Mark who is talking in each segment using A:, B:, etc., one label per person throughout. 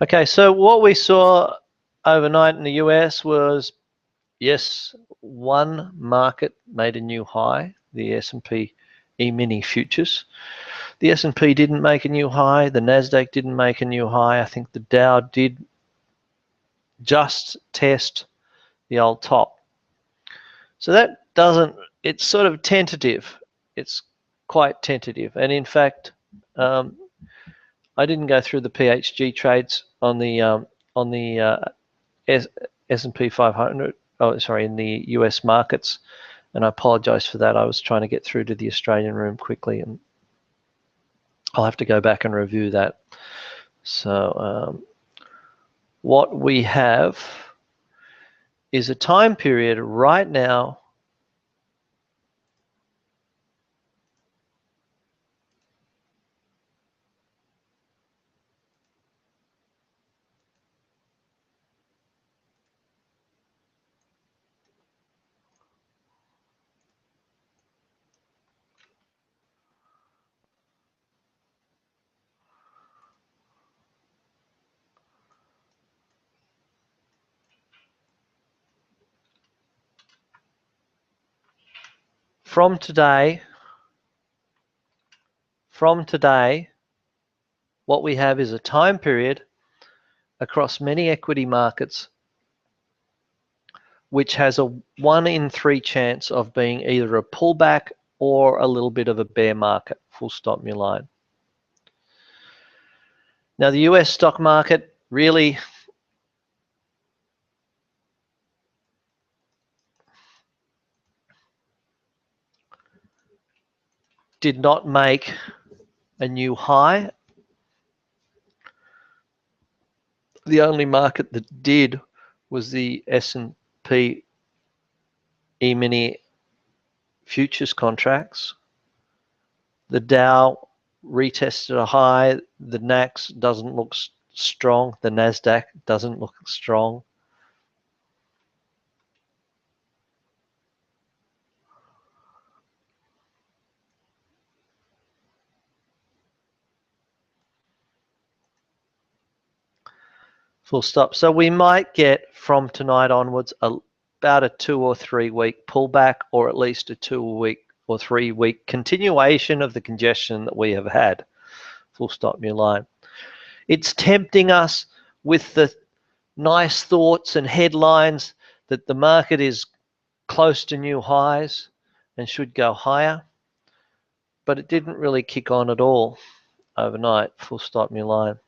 A: Okay, so what we saw overnight in the US was, yes, one market made a new high, the S&P E-mini futures. The S&P didn't make a new high, the Nasdaq didn't make a new high. I think the Dow did just test the old top. So that doesn't, it's sort of tentative. It's quite tentative. And in fact, I didn't go through the PHG trades on the S&P 500. Oh, sorry, in the US markets, and I apologize for that. I was trying to get through to the Australian room quickly, and I'll have to go back and review that. So what we have is a time period right now from today. What we have is a time period across many equity markets which has a 1 in 3 chance of being either a pullback or a little bit of a bear market, full stop, new line. Now the US stock market really did not make a new high. The only market that did was the S&P E-mini futures contracts. The Dow retested a high. The NAX doesn't look strong. The Nasdaq doesn't look strong. Full stop. So we might get from tonight onwards about a 2 or 3 week pullback, or at least a 2 week or 3 week continuation of the congestion that we have had. Full stop, new line. It's tempting us with the nice thoughts and headlines that the market is close to new highs and should go higher, but it didn't really kick on at all overnight. Full stop, new line.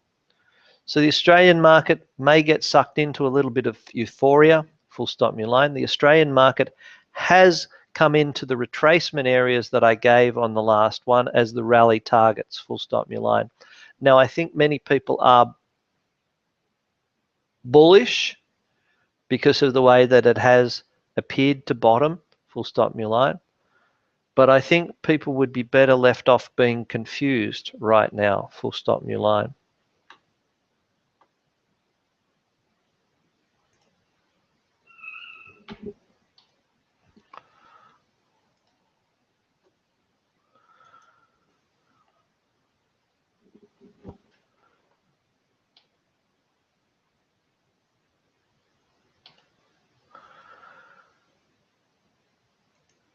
A: So the Australian market may get sucked into a little bit of euphoria, full stop, new line. The Australian market has come into the retracement areas that I gave on the last one as the rally targets, full stop, new line. Now, I think many people are bullish because of the way that it has appeared to bottom, full stop, new line. But I think people would be better left off being confused right now, full stop, new line.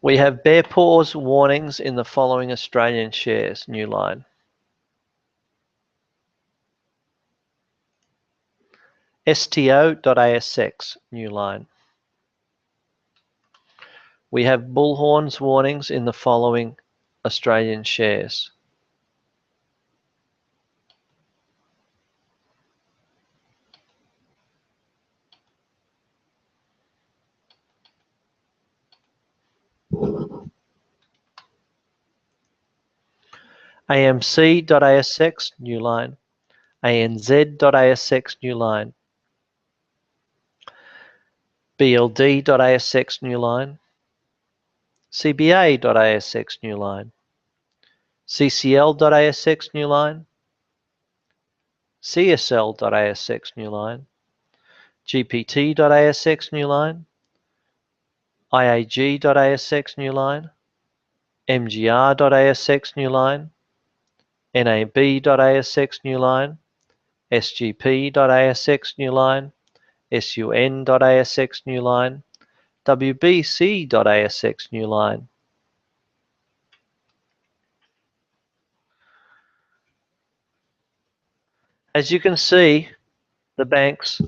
A: We have bear pause warnings in the following Australian shares, new line. STO.ASX, new line. We have bullhorns warnings in the following Australian shares. AMC.ASX, new line. ANZ.ASX, new line. BLD.ASX, new line. CBA.ASX, new line. CCL.ASX, new line. CSL.ASX, new line. GPT.ASX, new line. IAG.ASX, new line. MGR.ASX, new line. NAB.ASX, new line. SGP.ASX new line, SUN.ASX new line, WBC.ASX new line. As you can see, the banks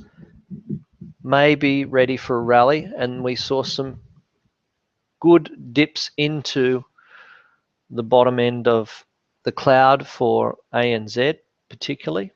A: may be ready for a rally, and we saw some good dips into the bottom end of the cloud for ANZ particularly.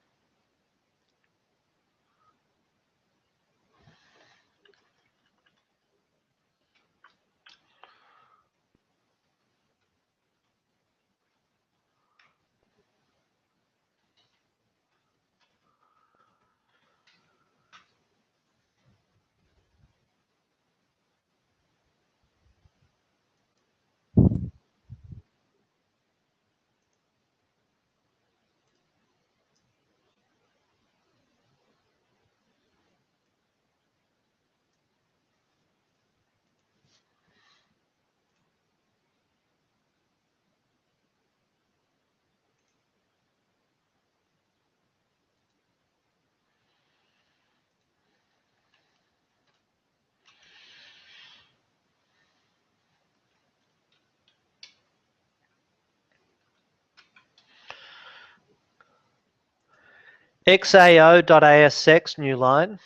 A: XAO.ASX new line.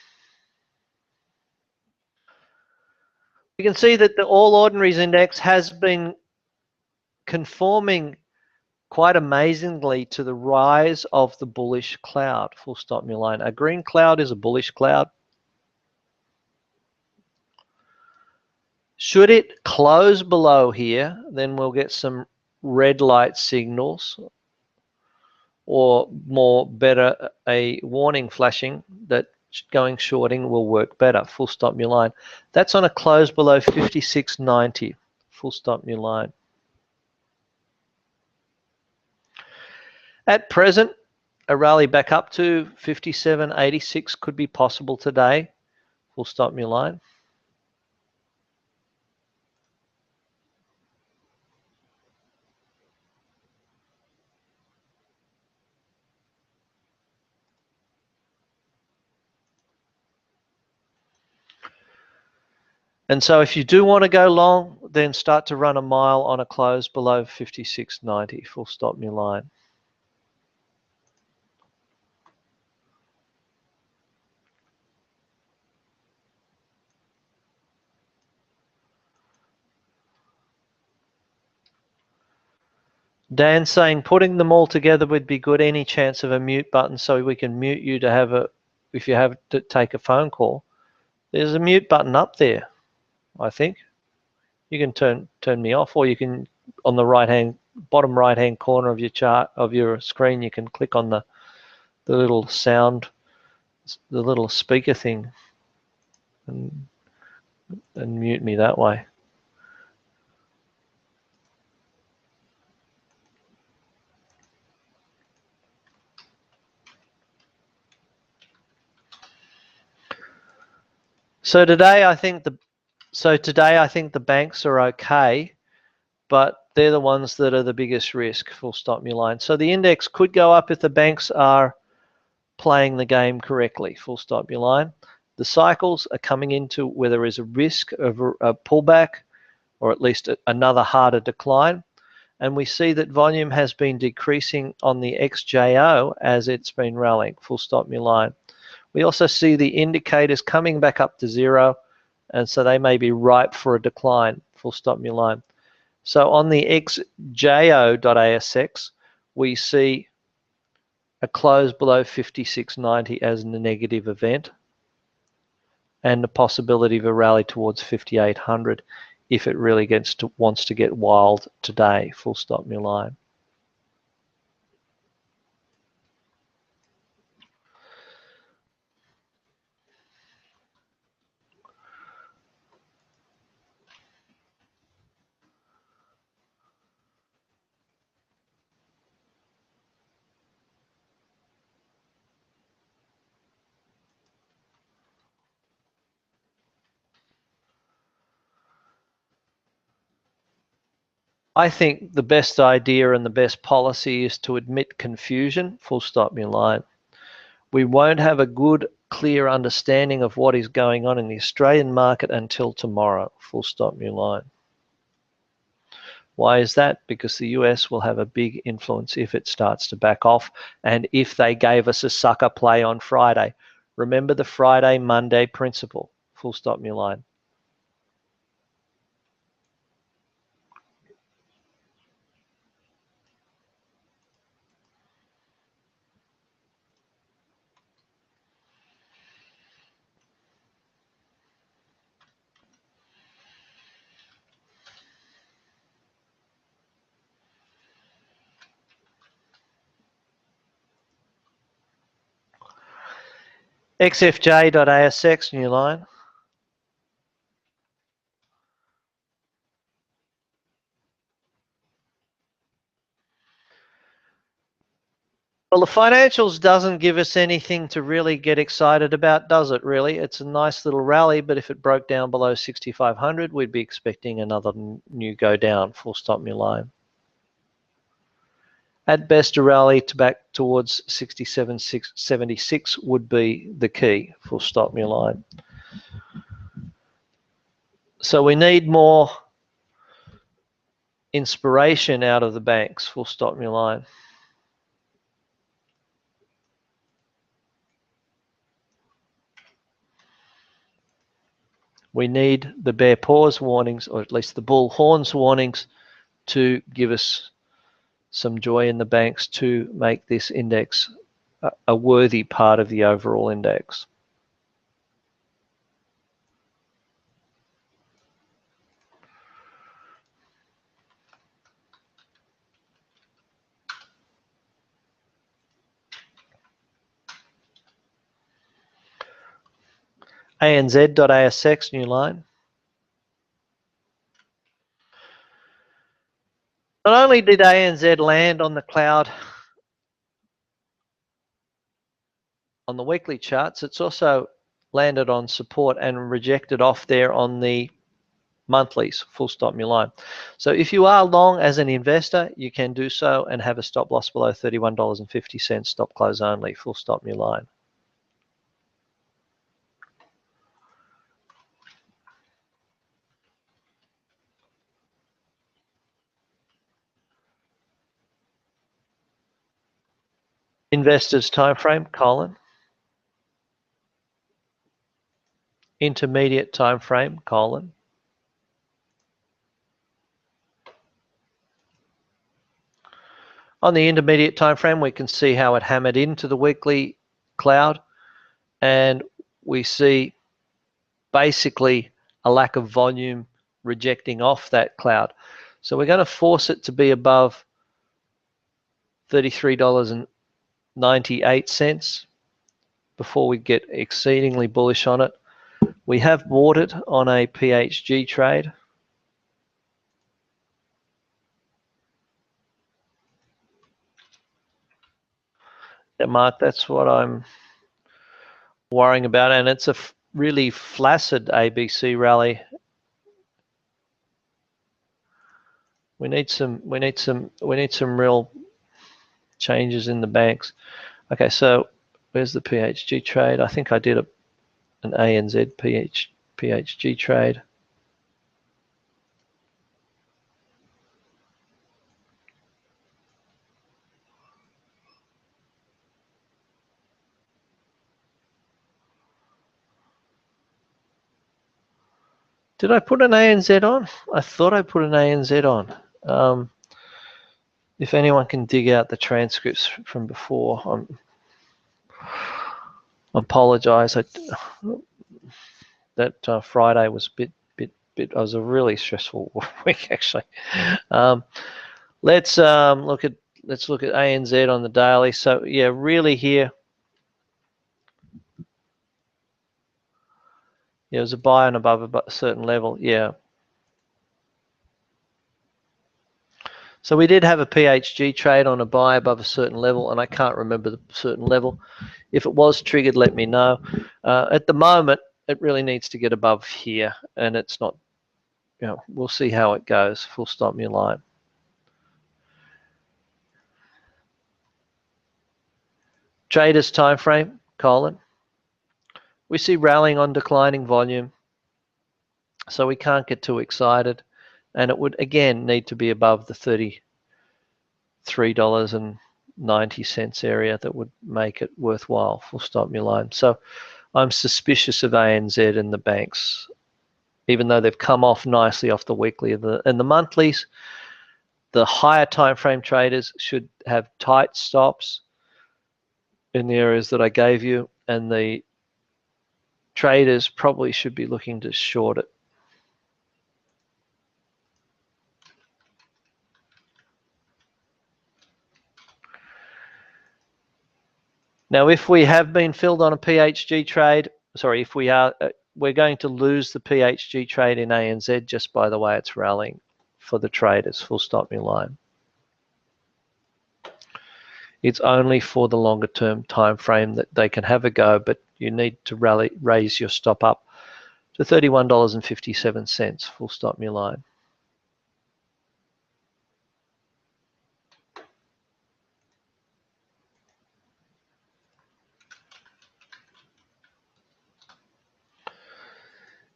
A: You can see that the All Ordinaries Index has been conforming quite amazingly to the rise of the bullish cloud, full stop new line. A green cloud is a bullish cloud. Should it close below here, then we'll get some red light signals, or more better, a warning flashing that going shorting will work better, full stop new line. That's on a close below 56.90, full stop new line. At present, a rally back up to 57.86 could be possible today, full stop new line. And so if you do want to go long, then start to run a mile on a close below 56.90, full stop new line. Dan saying putting them all together would be good. Any chance of a mute button so we can mute you to have a, if you have to take a phone call? There's a mute button up there, I think. You can turn me off, or you can, on the bottom right hand corner of your chart of your screen, you can click on the little sound, the little speaker thing, and mute me that way. So today I think the banks are okay, but they're the ones that are the biggest risk, full stop new line. So the index could go up if the banks are playing the game correctly, full stop new line. The cycles are coming into where there is a risk of a pullback, or at least another harder decline. And we see that volume has been decreasing on the XJO as it's been rallying, full stop new line. We also see the indicators coming back up to zero, and so they may be ripe for a decline, full stop new line. So on the XJO.ASX, we see a close below 56.90 as a negative event, and the possibility of a rally towards 5800 if it really wants to get wild today, full stop new line. I think the best idea and the best policy is to admit confusion, full stop new line. We won't have a good, clear understanding of what is going on in the Australian market until tomorrow. Full stop, new line. Why is that? Because the US will have a big influence if it starts to back off and if they gave us a sucker play on Friday. Remember the Friday, Monday principle. Full stop, new line. XFJ.ASX, new line. Well, the financials doesn't give us anything to really get excited about, does it really? It's a nice little rally, but if it broke down below 6,500, we'd be expecting another new go down, full stop, new line. At best, a rally to back towards 67.76 would be the key, full stop, new line. So we need more inspiration out of the banks, full stop, new line. We need the bear paws warnings, or at least the bull horns warnings, to give us some joy in the banks to make this index a worthy part of the overall index. ANZ.ASX, new line. Not only did ANZ land on the cloud on the weekly charts, it's also landed on support and rejected off there on the monthlies, full stop, new line. So if you are long as an investor, you can do so and have a stop loss below $31.50, stop close only, full stop, new line. Investors time frame, colon. Intermediate time frame, colon. On the intermediate time frame, we can see how it hammered into the weekly cloud, and we see basically a lack of volume rejecting off that cloud. So we're going to force it to be above $33.98 before we get exceedingly bullish on it. We have bought it on a PHG trade. Yeah, Mark, that's what I'm worrying about, and it's a really flaccid ABC rally. We need some real changes in the banks. Okay, so where's the PHG trade? I think I did an ANZ PHG trade. Did I put an ANZ on? I thought I put an ANZ on. If anyone can dig out the transcripts from before, I apologize. That Friday was it was a really stressful week actually. Let's look at ANZ on the daily. So yeah, really here. Yeah, it was a buy and above a certain level. Yeah. So we did have a PHG trade on a buy above a certain level, and I can't remember the certain level. If it was triggered, let me know. At the moment, it really needs to get above here, and it's not. You know, we'll see how it goes. Full stop, new line. Traders time frame, Colin. We see rallying on declining volume, so we can't get too excited, and it would again need to be above the $33.90 area that would make it worthwhile. Full stop, my line. So I'm suspicious of ANZ and the banks, even though they've come off nicely off the weekly and the monthlies. The higher time frame traders should have tight stops in the areas that I gave you, and the traders probably should be looking to short it. Now, if we have been filled on a PHG trade, sorry, if we are, we're going to lose the PHG trade in ANZ just by the way it's rallying for the traders. Full stop, my line. It's only for the longer term time frame that they can have a go, but you need to raise your stop up to $31.57. Full stop, my line.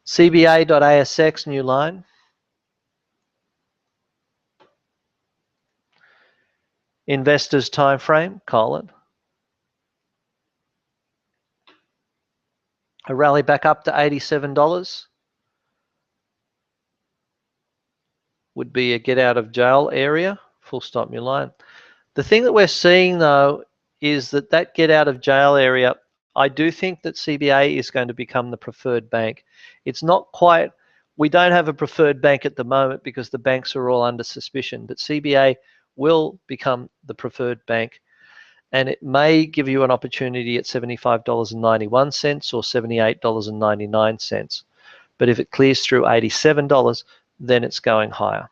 A: CBA.ASX, new line. Investors time frame, Colin. A rally back up to $87 would be a get out of jail area. Full stop, my line. The thing that we're seeing though is that get out of jail area, I do think that CBA is going to become the preferred bank. It's not quite, we don't have a preferred bank at the moment because the banks are all under suspicion, but CBA will become the preferred bank, and it may give you an opportunity at $75.91 or $78.99. But if it clears through $87, then it's going higher.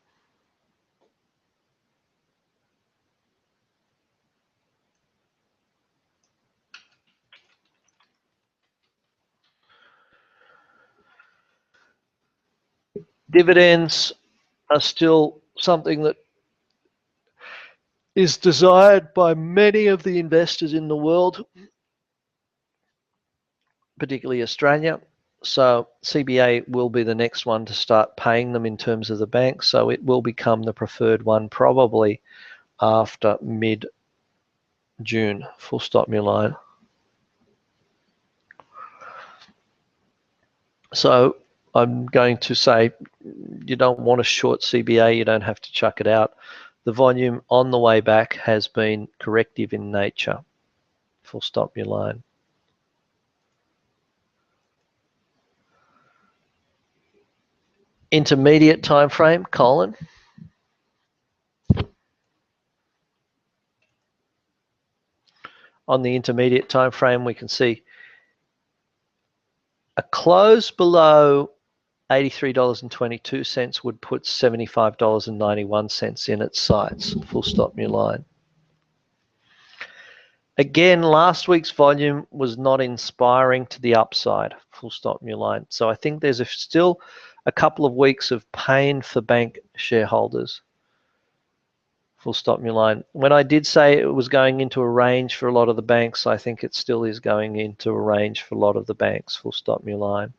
A: Dividends are still something that is desired by many of the investors in the world, particularly Australia. So CBA will be the next one to start paying them in terms of the bank. So it will become the preferred one probably after mid-June. Full stop, my line. So I'm going to say you don't want to short CBA. You don't have to chuck it out. The volume on the way back has been corrective in nature. Full stop, your line. Intermediate time frame, Colin. On the intermediate time frame, we can see a close below $83.22 would put $75.91 in its sights. Full stop, new line. Again, last week's volume was not inspiring to the upside. Full stop, new line. So I think there's still a couple of weeks of pain for bank shareholders. Full stop, new line. When I did say it was going into a range for a lot of the banks, I think it still is going into a range for a lot of the banks. Full stop, new line.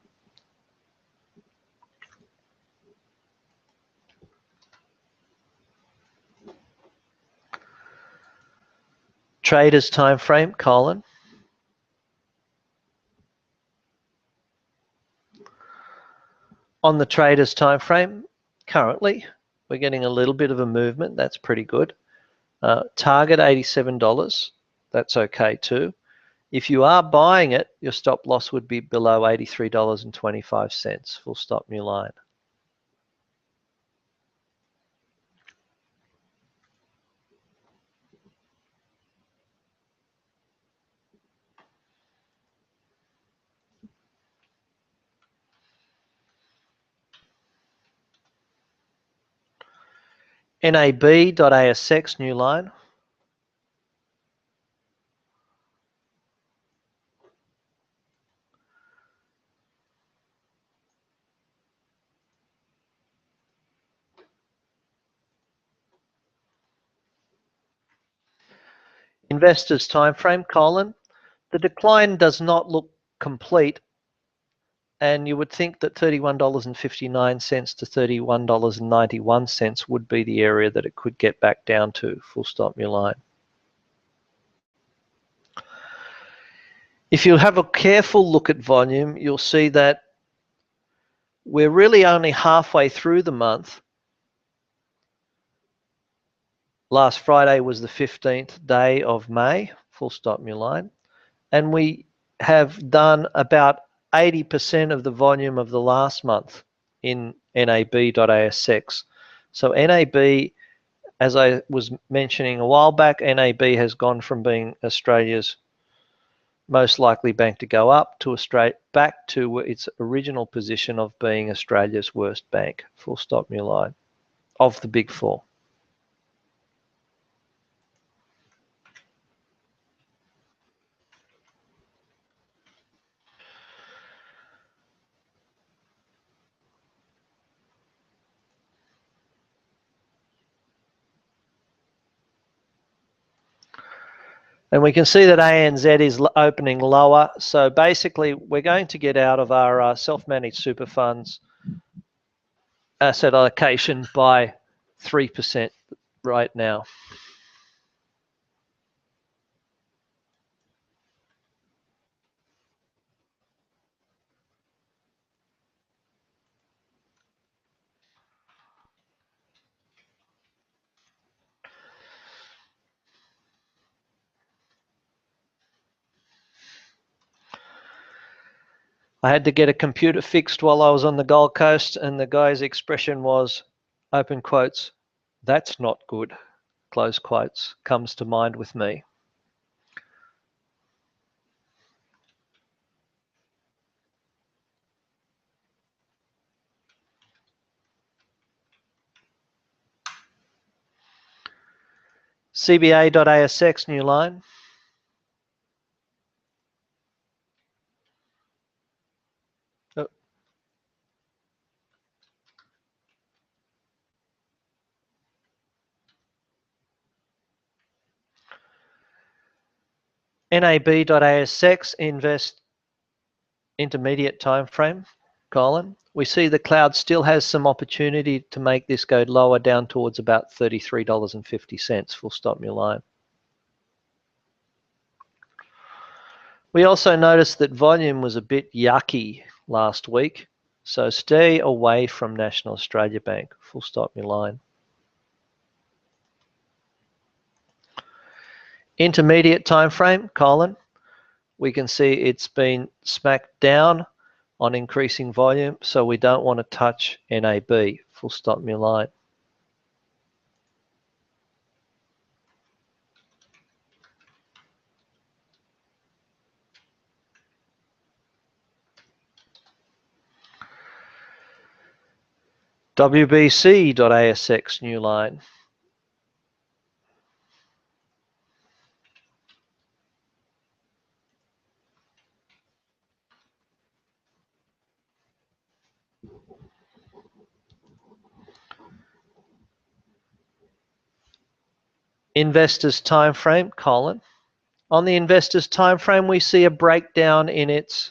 A: Traders time frame, Colin. On the traders time frame, currently we're getting a little bit of a movement. That's pretty good. Target $87. That's okay too. If you are buying it, your stop loss would be below $83.25. Full stop, new line. NAB.ASX, new line. Investors time frame, Colin. the decline does not look complete, and you would think that $31.59 to $31.91 would be the area that it could get back down to, full stop, your line. If you have a careful look at volume, you'll see that we're really only halfway through the month. Last Friday was the 15th day of May, full stop, your line. And we have done about 80% of the volume of the last month in NAB.ASX. So NAB, as I was mentioning a while back, NAB has gone from being Australia's most likely bank to go up to back to its original position of being Australia's worst bank, full stop, your line, of the big four. And we can see that ANZ is opening lower. So basically, we're going to get out of our self-managed super funds asset allocation by 3% right now. I had to get a computer fixed while I was on the Gold Coast, and the guy's expression was, open quotes, "That's not good," close quotes, comes to mind with me. CBA.ASX, new line. Oh. NAB.ASX, invest intermediate time frame, Colin. We see the cloud still has some opportunity to make this go lower down towards about $33.50, full stop, your line. We also noticed that volume was a bit yucky last week, so stay away from National Australia Bank, full stop, your line. Intermediate time frame, Colin. We can see it's been smacked down on increasing volume, so we don't want to touch NAB, full stop, your line. WBC.ASX, new line. Investors time frame, Colin. On the investors time frame, we see a breakdown in its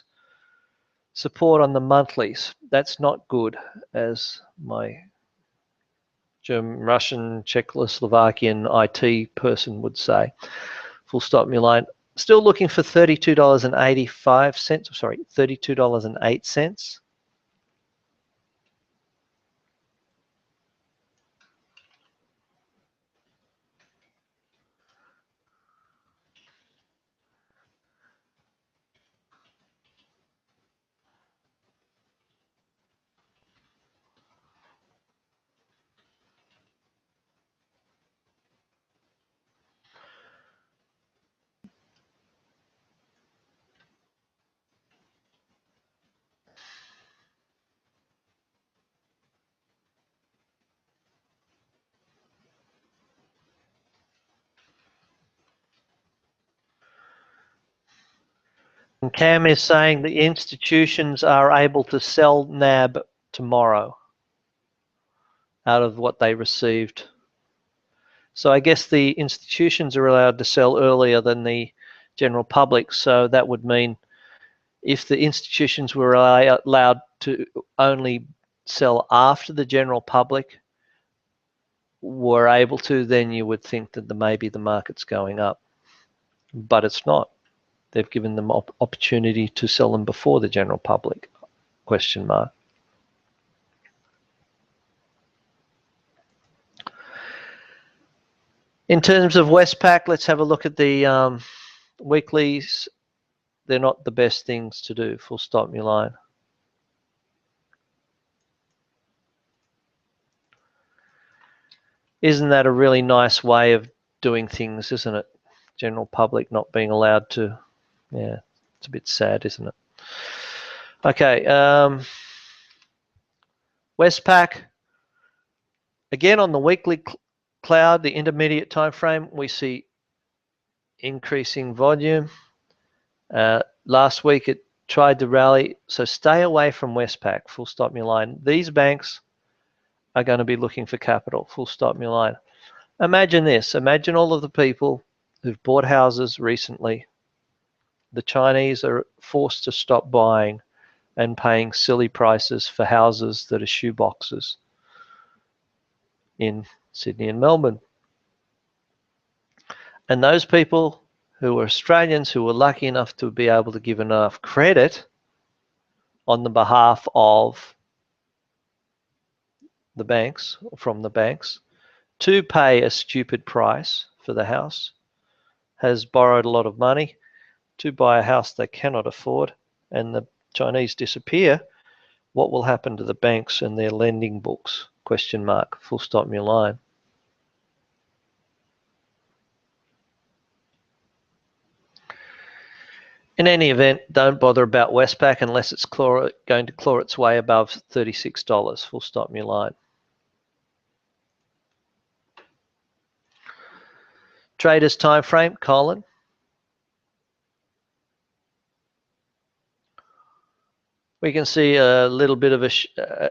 A: support on the monthlies. That's not good, as my German, Russian, Czechoslovakian IT person would say. Full stop, your line. Still looking for $32.85. Sorry, $32.08. And Cam is saying the institutions are able to sell NAB tomorrow out of what they received. So I guess the institutions are allowed to sell earlier than the general public. So that would mean if the institutions were allowed to only sell after the general public were able to, then you would think that maybe the market's going up. But it's not. They've given them opportunity to sell them before the general public, question mark. In terms of Westpac, let's have a look at the weeklies. They're not the best things to do, full stop, my line. Isn't that a really nice way of doing things, isn't it? General public not being allowed to, yeah, it's a bit sad, isn't it? Okay, Westpac, again on the weekly cloud, the intermediate time frame, we see increasing volume. Last week it tried to rally, so stay away from Westpac, full stop, my line. These banks are going to be looking for capital, full stop, my line. Imagine this, imagine all of the people who've bought houses recently. The Chinese are forced to stop buying and paying silly prices for houses that are shoeboxes in Sydney and Melbourne. And those people who are Australians who were lucky enough to be able to give enough credit on the behalf of the banks, from the banks, to pay a stupid price for the house, has borrowed a lot of money to buy a house they cannot afford, and the Chinese disappear. What will happen to the banks and their lending books? Question mark, full stop, my line. In any event, don't bother about Westpac unless it's going to claw its way above $36, full stop, my line. Traders time frame, Colin. We can see a little bit of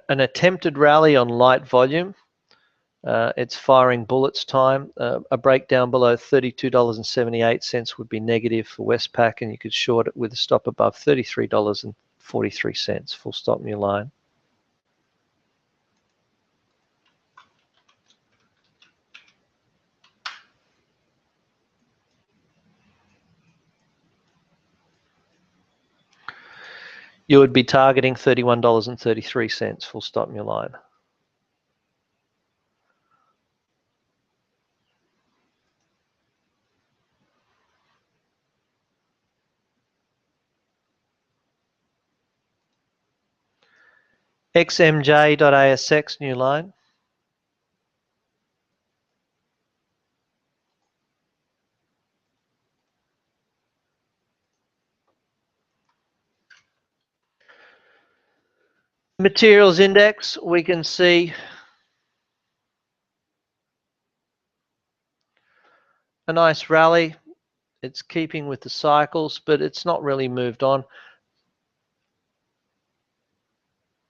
A: an attempted rally on light volume. It's firing bullets time. A breakdown below $32.78 would be negative for Westpac, and you could short it with a stop above $33.43. Full stop, new line. You would be targeting $31.33. Full stop, new line. XMJ.ASX, new line. Materials index, we can see a nice rally. It's keeping with the cycles, but it's not really moved on.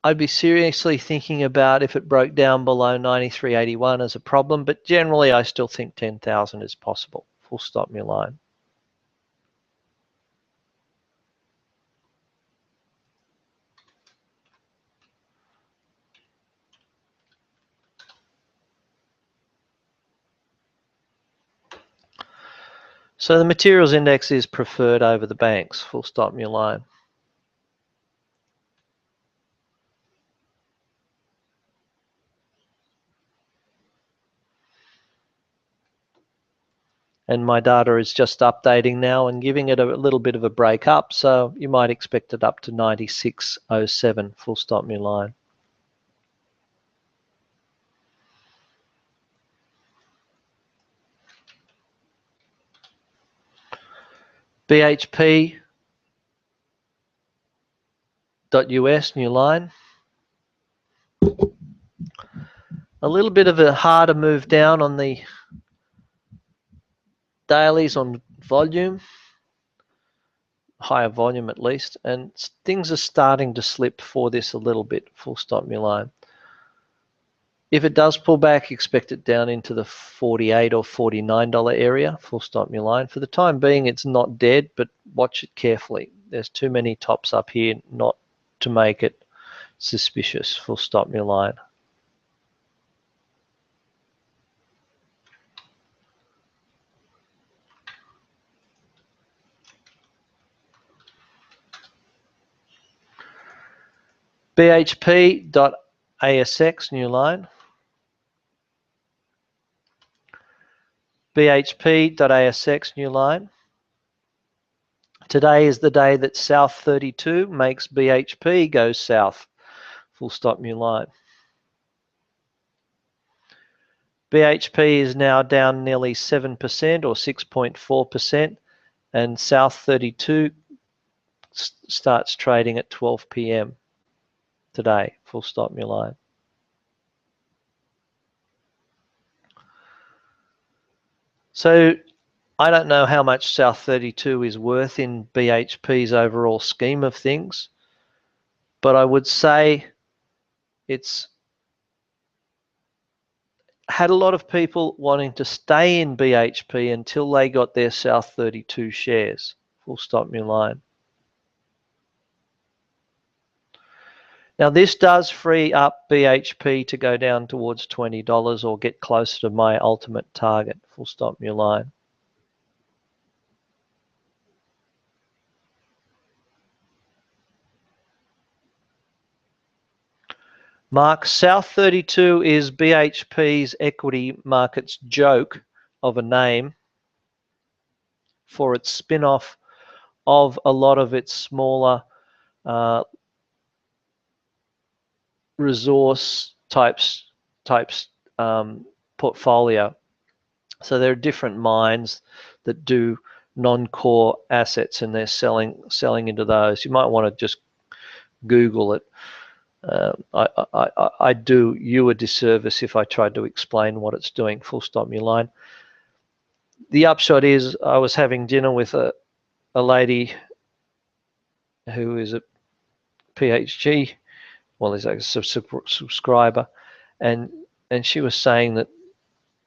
A: I'd be seriously thinking about if it broke down below 93.81 as a problem, but generally I still think 10,000 is possible. Full stop, my line. So the materials index is preferred over the banks. Full stop, my line. And my data is just updating now and giving it a little bit of a break up. So you might expect it up to 96.07. Full stop, my line. BHP.US, new line. A little bit of a harder move down on the dailies on volume, higher volume at least, and things are starting to slip for this a little bit. Full stop, my line. If it does pull back, expect it down into the $48 or $49 area. Full stop your line. For the time being, it's not dead, but watch it carefully. There's too many tops up here not to make it suspicious. Full stop your line. BHP.ASX new line. BHP.ASX new line. Today is the day that South 32 makes BHP go south. Full stop new line. BHP is now down nearly 7% or 6.4%, and South 32 starts trading at 12 p.m. today. Full stop new line. So I don't know how much South 32 is worth in BHP's overall scheme of things, but I would say it's had a lot of people wanting to stay in BHP until they got their South 32 shares. Full stop new line. Now this does free up BHP to go down towards $20 or get closer to my ultimate target. Full stop new line. Mark, South 32 is BHP's equity market's joke of a name for its spin-off of a lot of its smaller resource types portfolio. So there are different mines that do non-core assets, and they're selling into those. You might want to just Google it. I do you a disservice if I tried to explain what it's doing. Full stop new line. The upshot is I was having dinner with a lady who is a PhD, well, is a subscriber, and she was saying that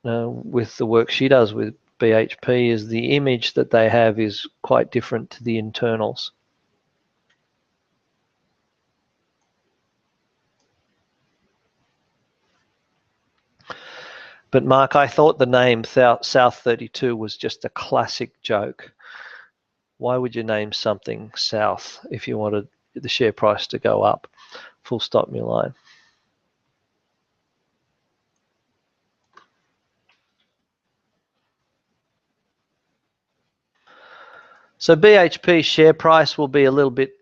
A: with the work she does with BHP is the image that they have is quite different to the internals. But Mark, I thought the name South 32 was just a classic joke. Why would you name something South if you wanted the share price to go up? Full stop new line. So BHP's share price will be a little bit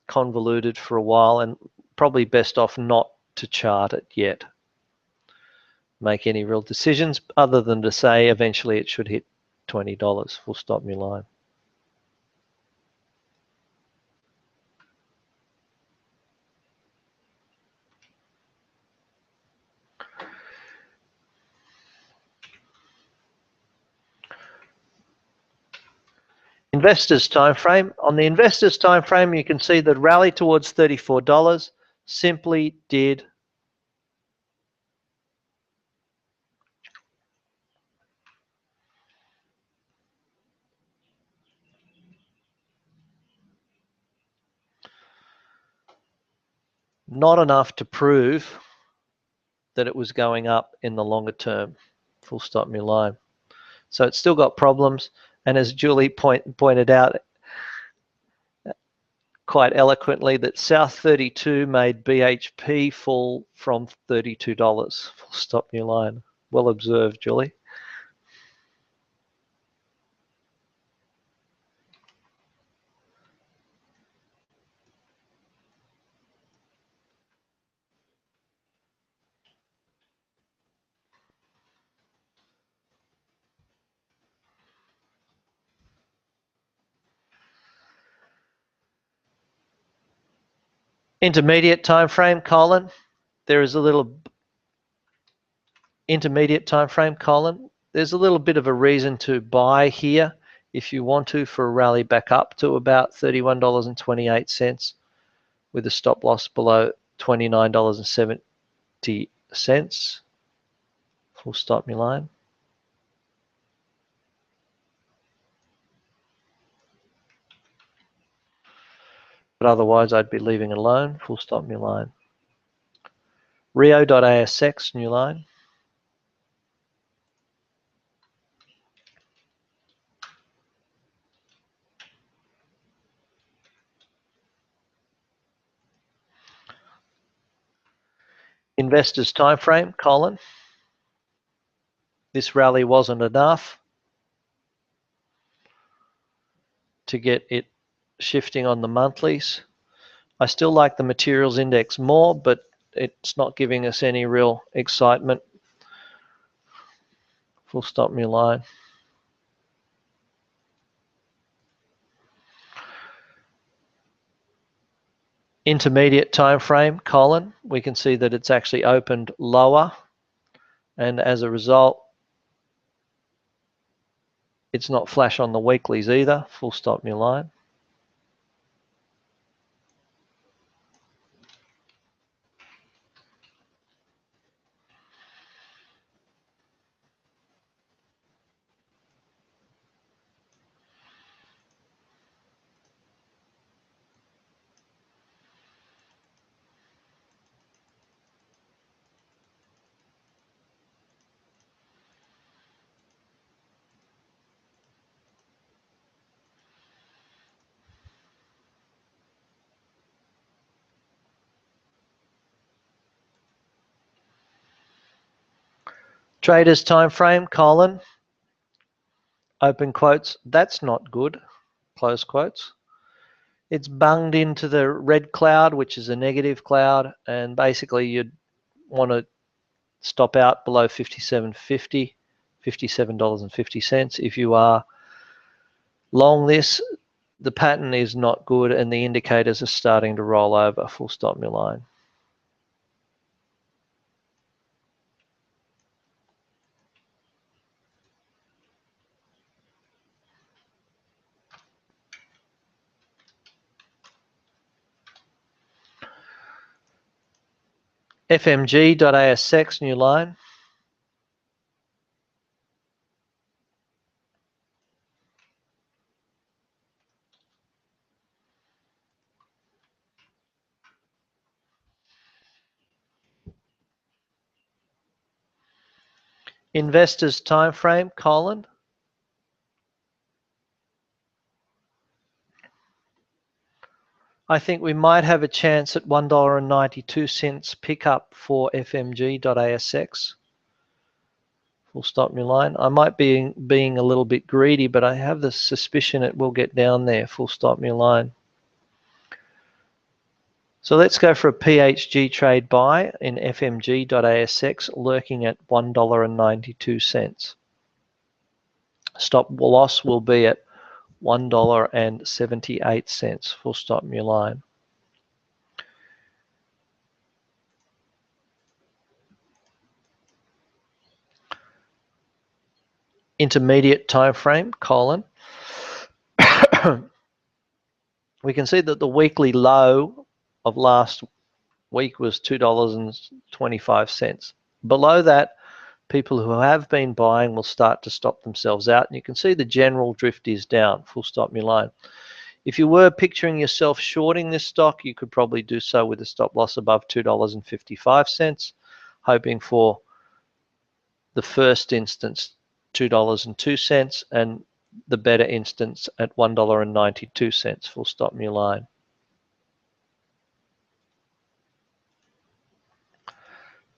A: convoluted for a while, and probably best off not to chart it yet. Make any real decisions other than to say eventually it should hit $20. Full stop new line. Investors time frame. On the investors time frame, you can see that rally towards $34 simply did not enough to prove that it was going up in the longer term. Full stop new line. So it's still got problems, and as Julie pointed out quite eloquently, that South 32 made BHP fall from $32. Full stop new line. Well observed, Julie. Intermediate time frame, Colin. There is a little intermediate time frame, Colin. There's a little bit of a reason to buy here if you want to for a rally back up to about $31.28 with a stop loss below $29.78. cents. Full stop my line. But otherwise I'd be leaving it alone. Full stop my line. Rio.asx, new line. Investors time frame, Colin. This rally wasn't enough to get it shifting on the monthlies. I still like the materials index more, but it's not giving us any real excitement. Full stop my line. Intermediate time frame, Colin, we can see that it's actually opened lower, and as a result it's not flash on the weeklies either. Full stop my line. Traders time frame, Colin. Open quotes, that's not good. Close quotes. It's bunged into the red cloud, which is a negative cloud, and basically you'd want to stop out below 57.50, $57.50. If you are long this, the pattern is not good and the indicators are starting to roll over. Full stop my line. FMG.ASX, new line. Investors time frame, Colin. I think we might have a chance at $1.92 pickup for FMG.ASX. Full stop my line. I might be being a little bit greedy, but I have the suspicion it will get down there. Full stop my line. So let's go for a PHG trade buy in FMG.ASX, lurking at $1.92. Stop loss will be at $1.78. Full stop my line. Intermediate time frame, Colin. We can see that the weekly low of last week was $2.25. Below that, people who have been buying will start to stop themselves out, and you can see the general drift is down. Full stop my line. If you were picturing yourself shorting this stock, you could probably do so with a stop loss above $2.55, hoping for the first instance $2.02 and the better instance at $1.92. Full stop my line.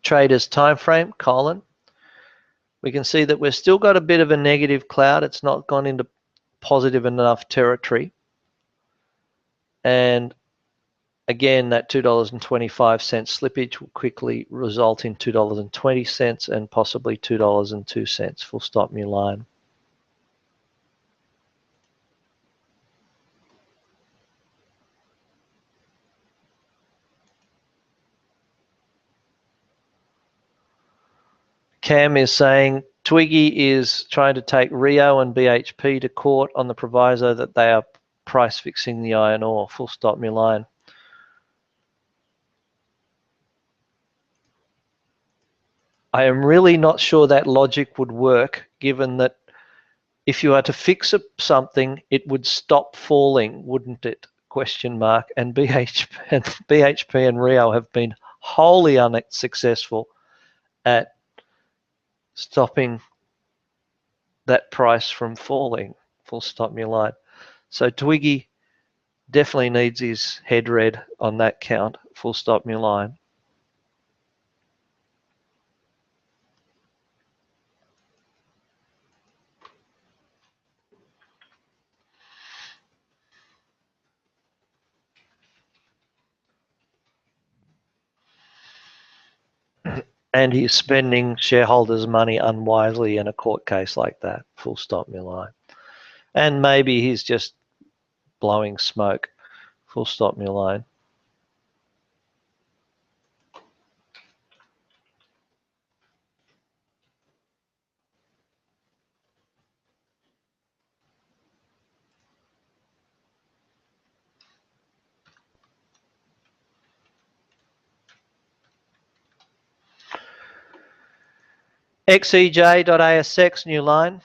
A: Traders time frame, Colin. We can see that we've still got a bit of a negative cloud. It's not gone into positive enough territory. And again, that $2.25 slippage will quickly result in $2.20 and possibly $2.02. Full stop my line. Cam is saying Twiggy is trying to take Rio and BHP to court on the proviso that they are price fixing the iron ore. Full stop my line. I am really not sure that logic would work, given that if you are to fix something, it would stop falling, wouldn't it? Question mark. And BHP and Rio have been wholly unsuccessful at stopping that price from falling. Full stop, new line. So Twiggy definitely needs his head read on that count. Full stop, new line. And he's spending shareholders' money unwisely in a court case like that. Full stop, new line. And maybe he's just blowing smoke. Full stop, new line. XEJ.ASX, new line.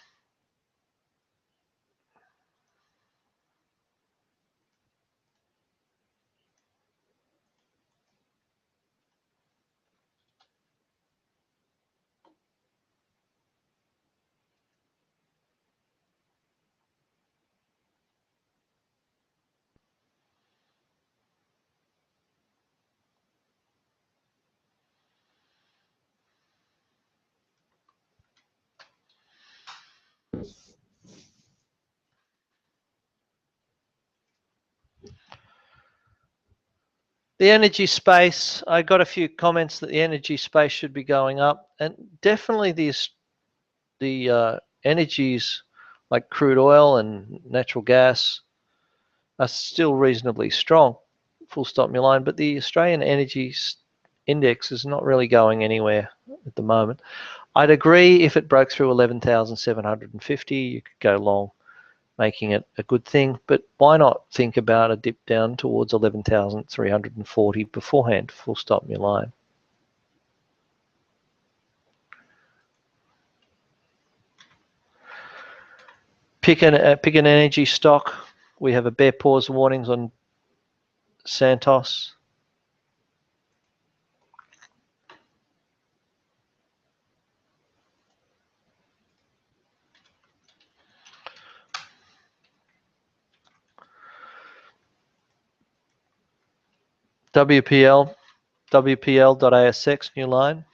A: The energy space, I got a few comments that the energy space should be going up, and definitely the energies like crude oil and natural gas are still reasonably strong. Full stop, new line. But the Australian Energy Index is not really going anywhere at the moment. I'd agree if it broke through 11,750, you could go long, making it a good thing. But why not think about a dip down towards 11,340 beforehand? Full stop, new line. Pick an energy stock. We have a bear pause warnings on Santos. WPL.ASX, new line.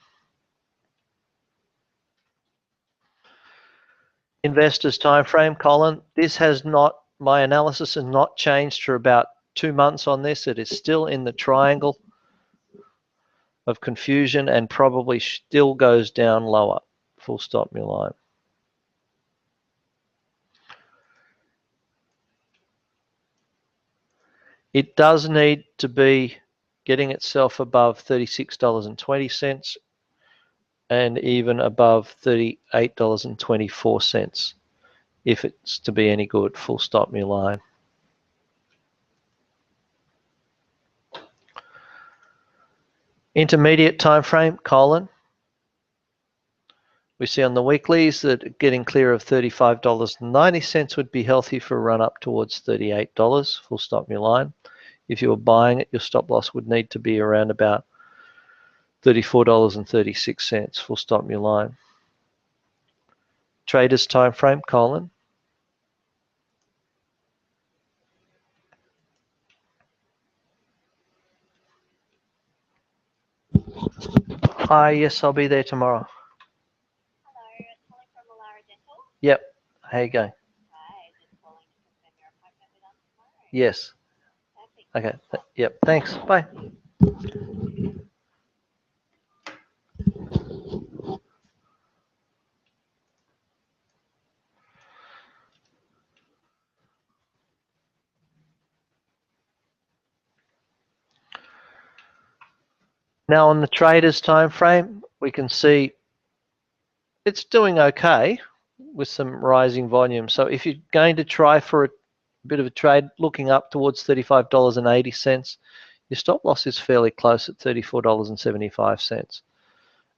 A: Investors time frame, Colin. This has not, my analysis has not changed for about 2 months on this. It is still in the triangle of confusion and probably still goes down lower. Full stop, new line. It does need to be getting itself above $36.20 and even above $38.24 if it's to be any good. Full stop, new line. Intermediate time frame, Colin. We see on the weeklies that getting clear of $35.90 would be healthy for a run up towards $38. Full stop, new line. If you were buying it, your stop loss would need to be around about $34.36. Full stop, new line. Traders time frame, Colin. Hi, yes, I'll be there tomorrow.
B: Hello, it's calling from Alara Dental.
A: Yep. How you going?
B: Hi, just calling to confirm your appointment with us tomorrow.
A: Yes.
B: Perfect.
A: Okay. Yep. Thanks. Bye. Now on the traders time frame, we can see it's doing okay with some rising volume. So if you're going to try for a bit of a trade looking up towards $35.80, your stop loss is fairly close at $34.75.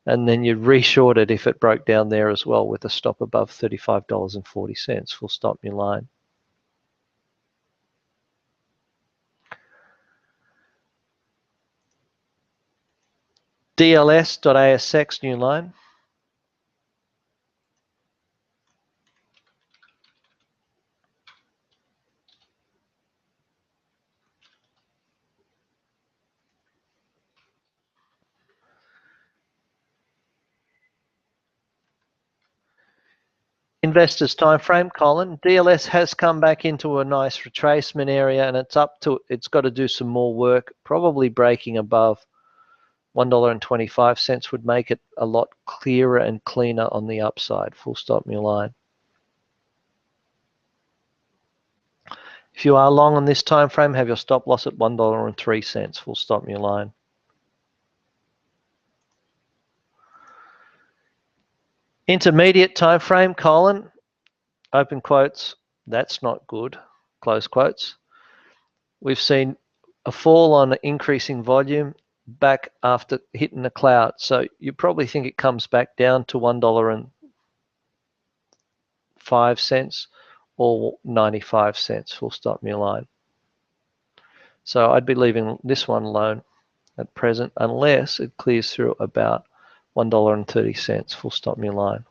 A: And then you'd reshort it if it broke down there as well with a stop above $35.40. Full stop your line. DLS.ASX new line. Investors time frame, Colin. DLS has come back into a nice retracement area, and it's got to do some more work. Probably breaking above $1.25 would make it a lot clearer and cleaner on the upside. Full stop your line. If you are long on this time frame, have your stop loss at $1.03. Full stop your line. Intermediate time frame, Colin. Open quotes. That's not good. Close quotes. We've seen a fall on increasing volume back after hitting the cloud. So you probably think it comes back down to $1.05 or 95 cents. Full stop your line. So I'd be leaving this one alone at present unless it clears through about $1.30. Full stop your line.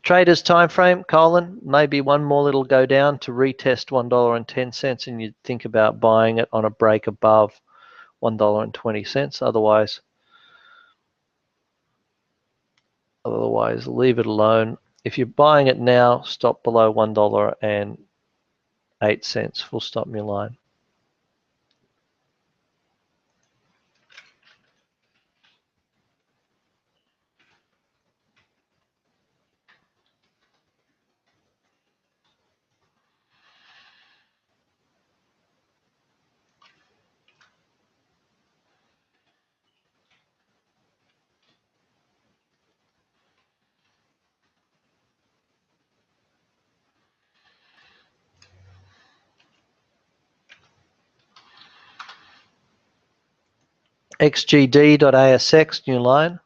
A: Traders time frame, Colin, maybe one more little go down to retest $1.10, and you'd think about buying it on a break above $1.20. Otherwise, leave it alone. If you're buying it now, stop below $1.08. Full stop your line. XGD.ASX new line.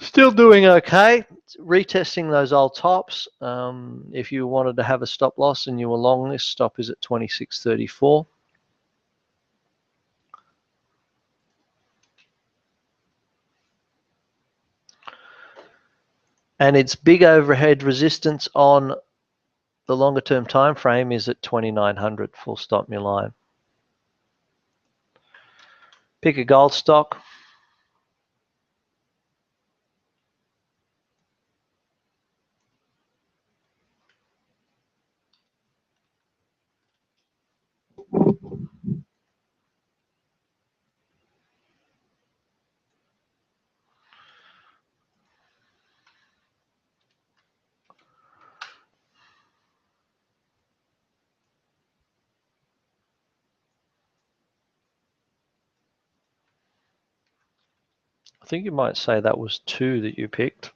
A: Still doing okay. Retesting those old tops. If you wanted to have a stop loss and you were long, this stop is at 26.34. And its big overhead resistance on the longer term time frame is at 2900. Full stop your line. Pick a gold stock. I think you might say that was 2 that you picked.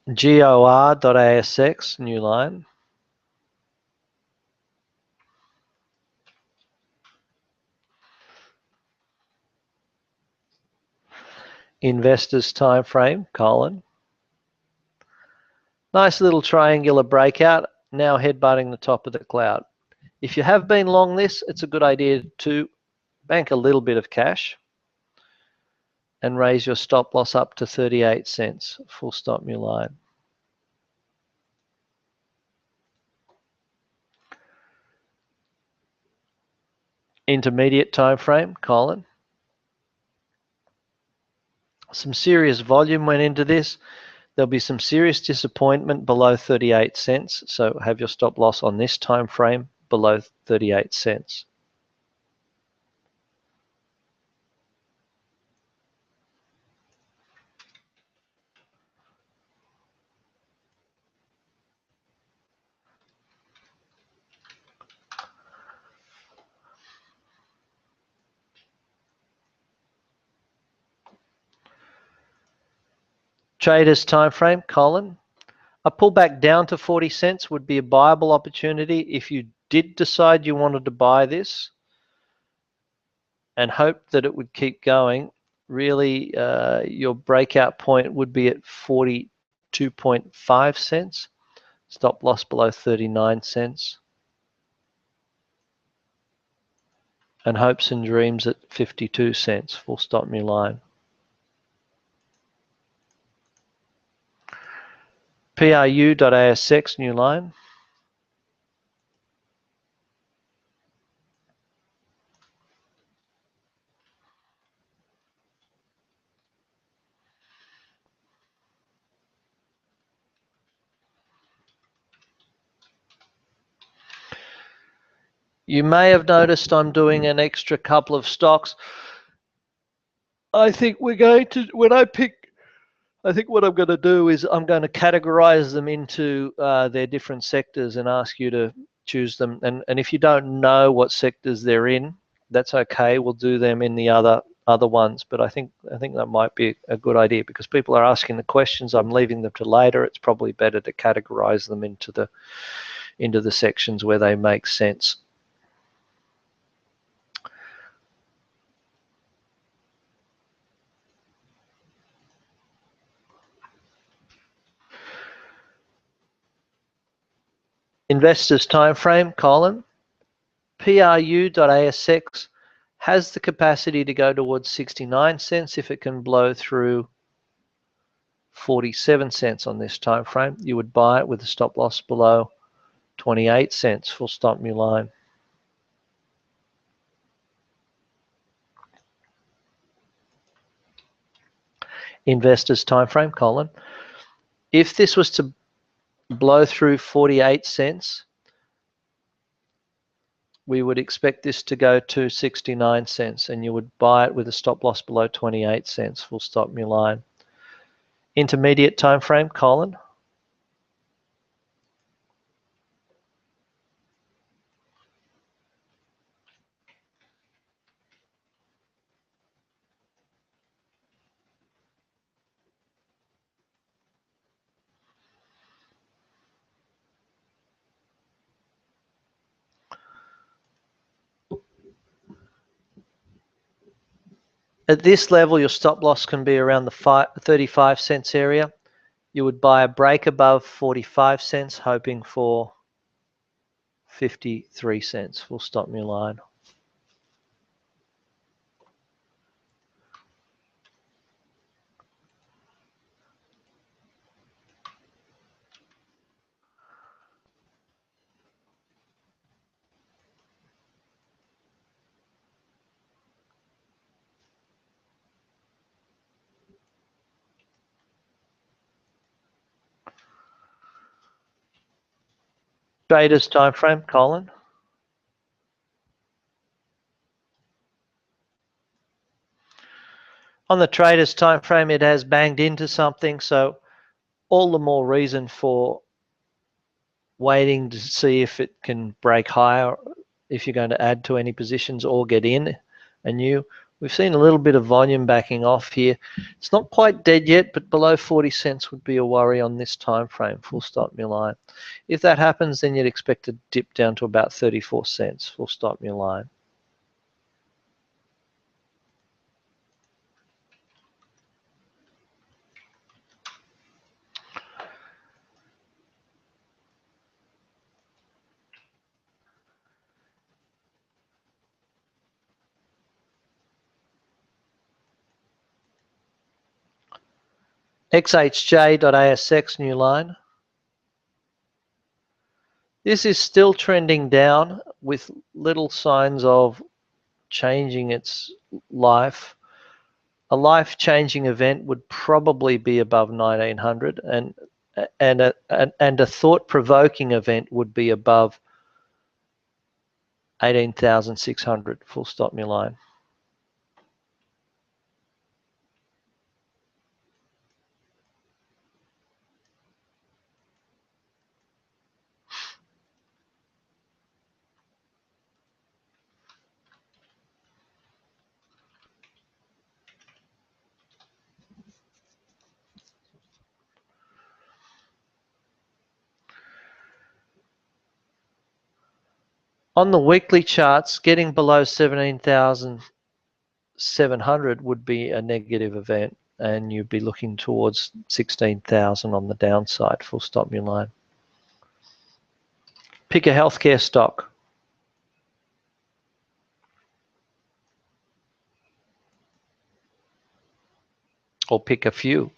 A: GOR.ASX, new line. Investors time frame, Colin. Nice little triangular breakout, now headbutting the top of the cloud. If you have been long this, it's a good idea to bank a little bit of cash and raise your stop loss up to 38 cents. Full stop your line. Intermediate time frame, Colin. Some serious volume went into this. There'll be some serious disappointment below 38 cents. So have your stop loss on this time frame below 38 cents. Traders time frame, Colin. A pullback down to 40 cents would be a buyable opportunity if you did decide you wanted to buy this and hope that it would keep going. Really, your breakout point would be at 42.5 cents. Stop loss below 39 cents. And hopes and dreams at 52 cents. Full stop, new line. PRU.ASX, new line. You may have noticed I'm doing an extra couple of stocks. I think we're going to, when I pick, I think what I'm going to do is I'm going to categorize them into their different sectors and ask you to choose them. And if you don't know what sectors they're in, that's okay. We'll do them in the other ones. But I think that might be a good idea because people are asking the questions. I'm leaving them to later. It's probably better to categorize them into the sections where they make sense. Investors time frame, Colin. PRU.ASX has the capacity to go towards 69 cents if it can blow through 47 cents on this time frame. You would buy it with a stop loss below 28 cents. Full stop, new line. Investors time frame, Colin. If this was to blow through 48 cents, we would expect this to go to 69 cents and you would buy it with a stop loss below 28 cents. Full stop, new line. Intermediate time frame, Colin. At this level, your stop loss can be around the 35 cents area. You would buy a break above 45 cents, hoping for 53 cents. Full stop, new line. Traders time frame, Colin. On the traders time frame, it has banged into something, so all the more reason for waiting to see if it can break higher, if you're going to add to any positions or get in anew. We've seen a little bit of volume backing off here. It's not quite dead yet, but below 40 cents would be a worry on this time frame. Full stop, new line. If that happens, then you'd expect to dip down to about 34 cents. Full stop, new line. XHJ.ASX, new line. This is still trending down with little signs of changing its life. A life-changing event would probably be above 1900, and a thought-provoking event would be above 18,600. Full stop, new line. On the weekly charts, getting below 17,700 would be a negative event, and you'd be looking towards 16,000 on the downside. Full stop your line. Pick a healthcare stock. Or pick a few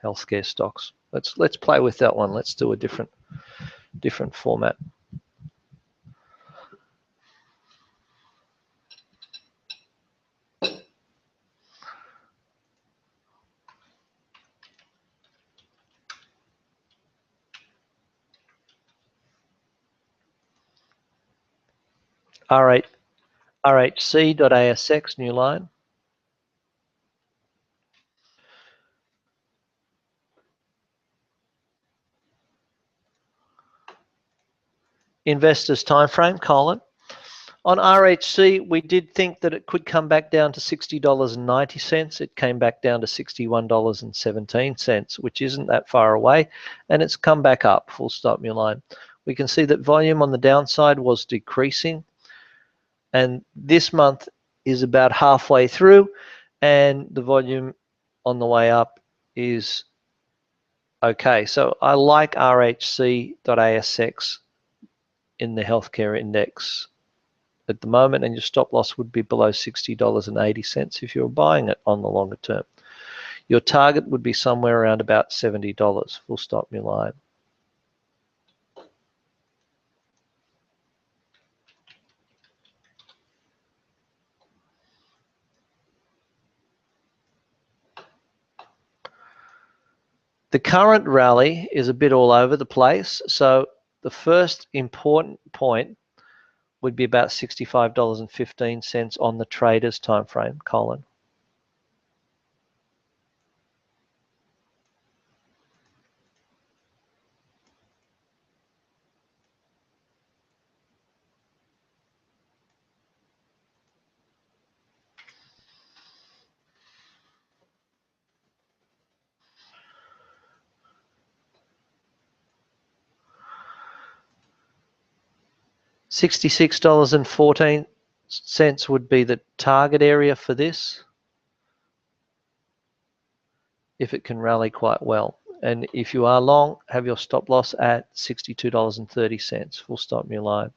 A: healthcare stocks. Let's play with that one. Let's do a different format. RHC.ASX, new line. Investors time frame, Colin. On RHC, we did think that it could come back down to $60.90. It came back down to $61.17, which isn't that far away, and it's come back up. Full stop, new line. We can see that volume on the downside was decreasing, and this month is about halfway through, and the volume on the way up is okay. So I like RHC.ASX in the healthcare index at the moment, and your stop loss would be below $60.80 if you're buying it on the longer term. Your target would be somewhere around about $70. Full stop, your line. The current rally is a bit all over the place, so the first important point would be about $65.15 on the traders time frame, Colin. $66.14 would be the target area for this if it can rally quite well. And if you are long, have your stop loss at $62.30. Full stop, your line.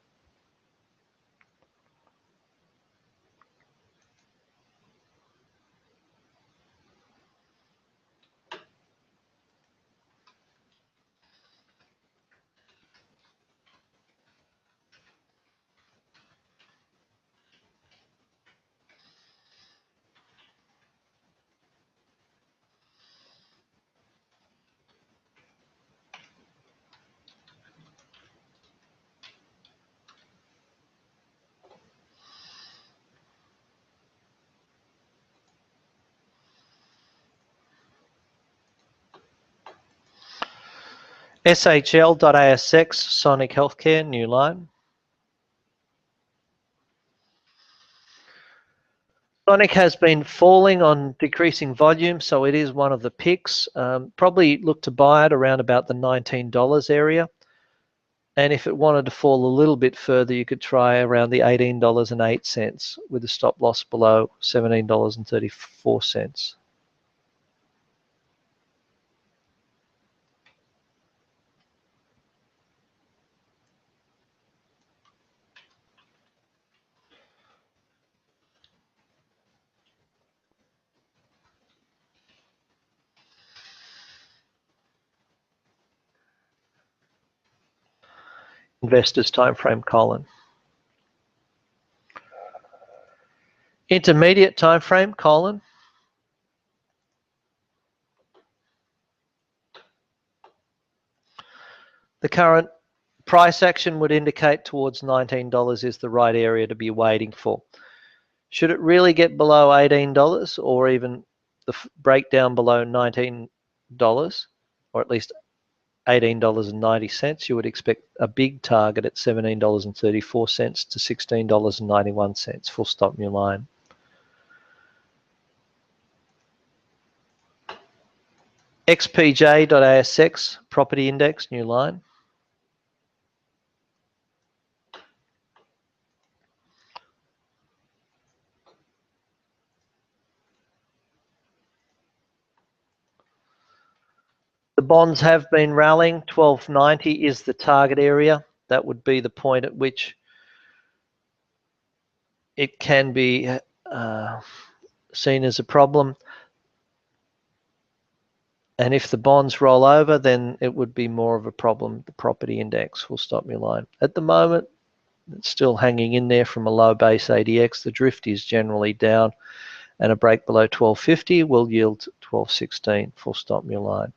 A: SHL.ASX, Sonic Healthcare, new line. Sonic has been falling on decreasing volume, so it is one of the picks. Probably look to buy it around about the $19 area. And if it wanted to fall a little bit further, you could try around the $18.08 with a stop loss below $17.34. Investors time frame, Colin. Intermediate time frame, Colin. The current price action would indicate towards $19 is the right area to be waiting for. Should it really get below $18 or even the breakdown below $19, or at least $18.90, you would expect a big target at $17.34 to $16.91. Full stop, new line. XPJ.ASX, property index, new line. bonds have been rallying. 1290 is the target area. That would be the point at which it can be seen as a problem. And if the bonds roll over, then it would be more of a problem. The property index, full stop, my line. At the moment, it's still hanging in there from a low base ADX. The drift is generally down, and a break below 1250 will yield 1216, full stop, my line.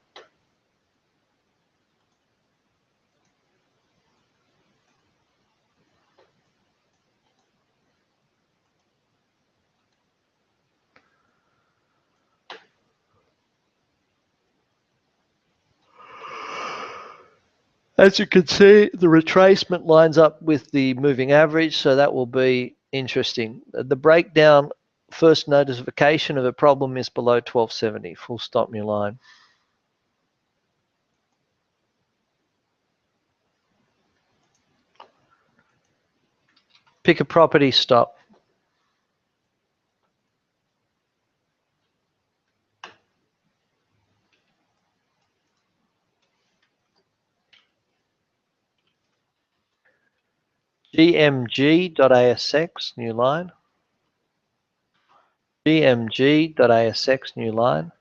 A: As you can see, the retracement lines up with the moving average, so that will be interesting. The breakdown, first notification of a problem is below 1270, full stop, my line. Pick a property, stop. GMG.ASX, new line. GMG.ASX, new line.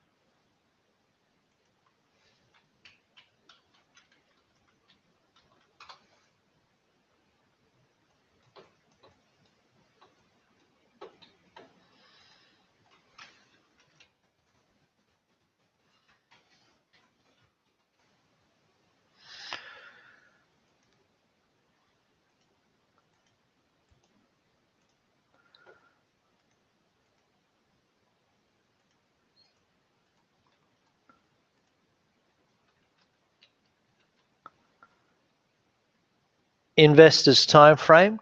A: Investors time frame,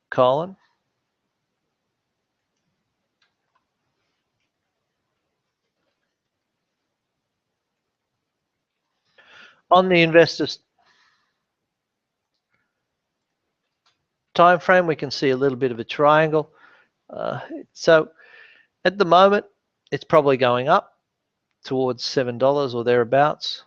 A: colon. On the investors time frame, we can see a little bit of a triangle. So at the moment, it's probably going up towards $7 or thereabouts.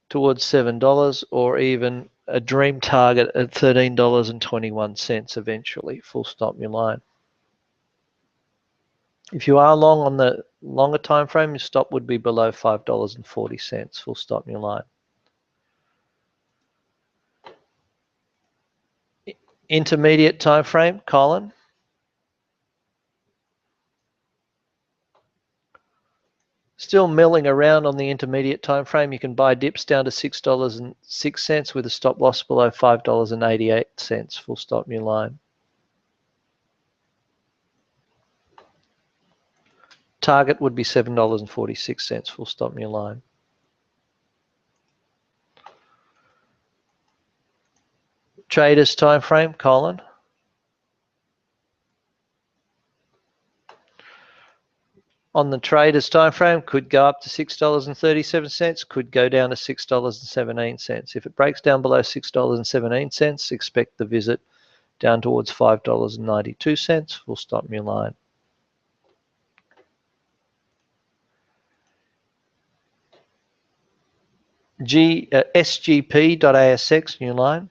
A: Towards $7, or even a dream target at $13.21 eventually, full stop, your line. If you are long on the longer time frame, your stop would be below $5.40, full stop, your line. Intermediate time frame, colon. Still milling around on the intermediate time frame. You can buy dips down to $6.06 with a stop loss below $5.88, full stop, new line. Target would be $7.46, full stop, new line. Traders time frame, colon. On the traders time frame, could go up to $6.37, could go down to $6.17. If it breaks down below $6.17, expect the visit down towards $5.92, full stop, new line. SGP.ASX, new line.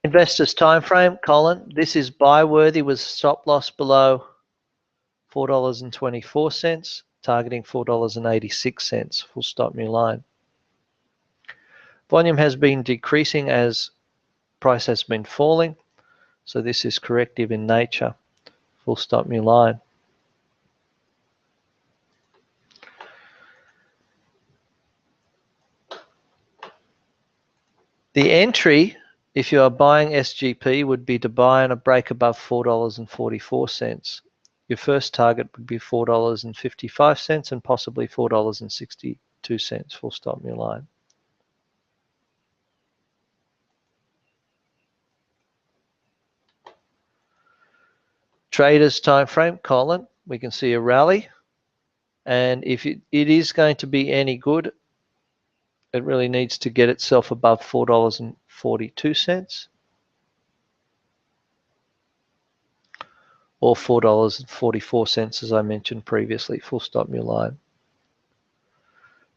A: Investors time frame, colon. This is buy worthy with stop loss below $4.24, targeting $4.86, full stop, new line. Volume has been decreasing as price has been falling, so this is corrective in nature, full stop, new line. The entry if you are buying SGP, would be to buy on a break above $4.44. Your first target would be $4.55 and possibly $4.62. Full stop your line. Traders time frame, Colin, we can see a rally, and if it is going to be any good, it really needs to get itself above $4.42 or $4.44, as I mentioned previously. Full stop your line.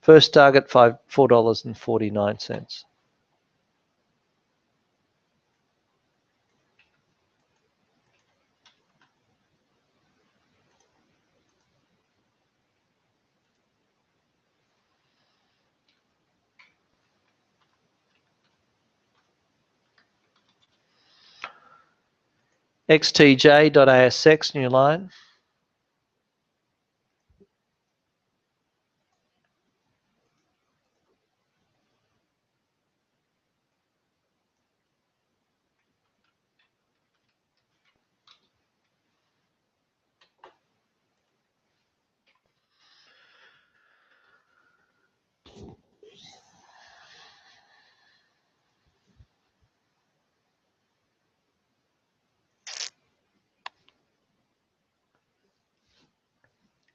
A: First target $4.49. XTJ.ASX new line.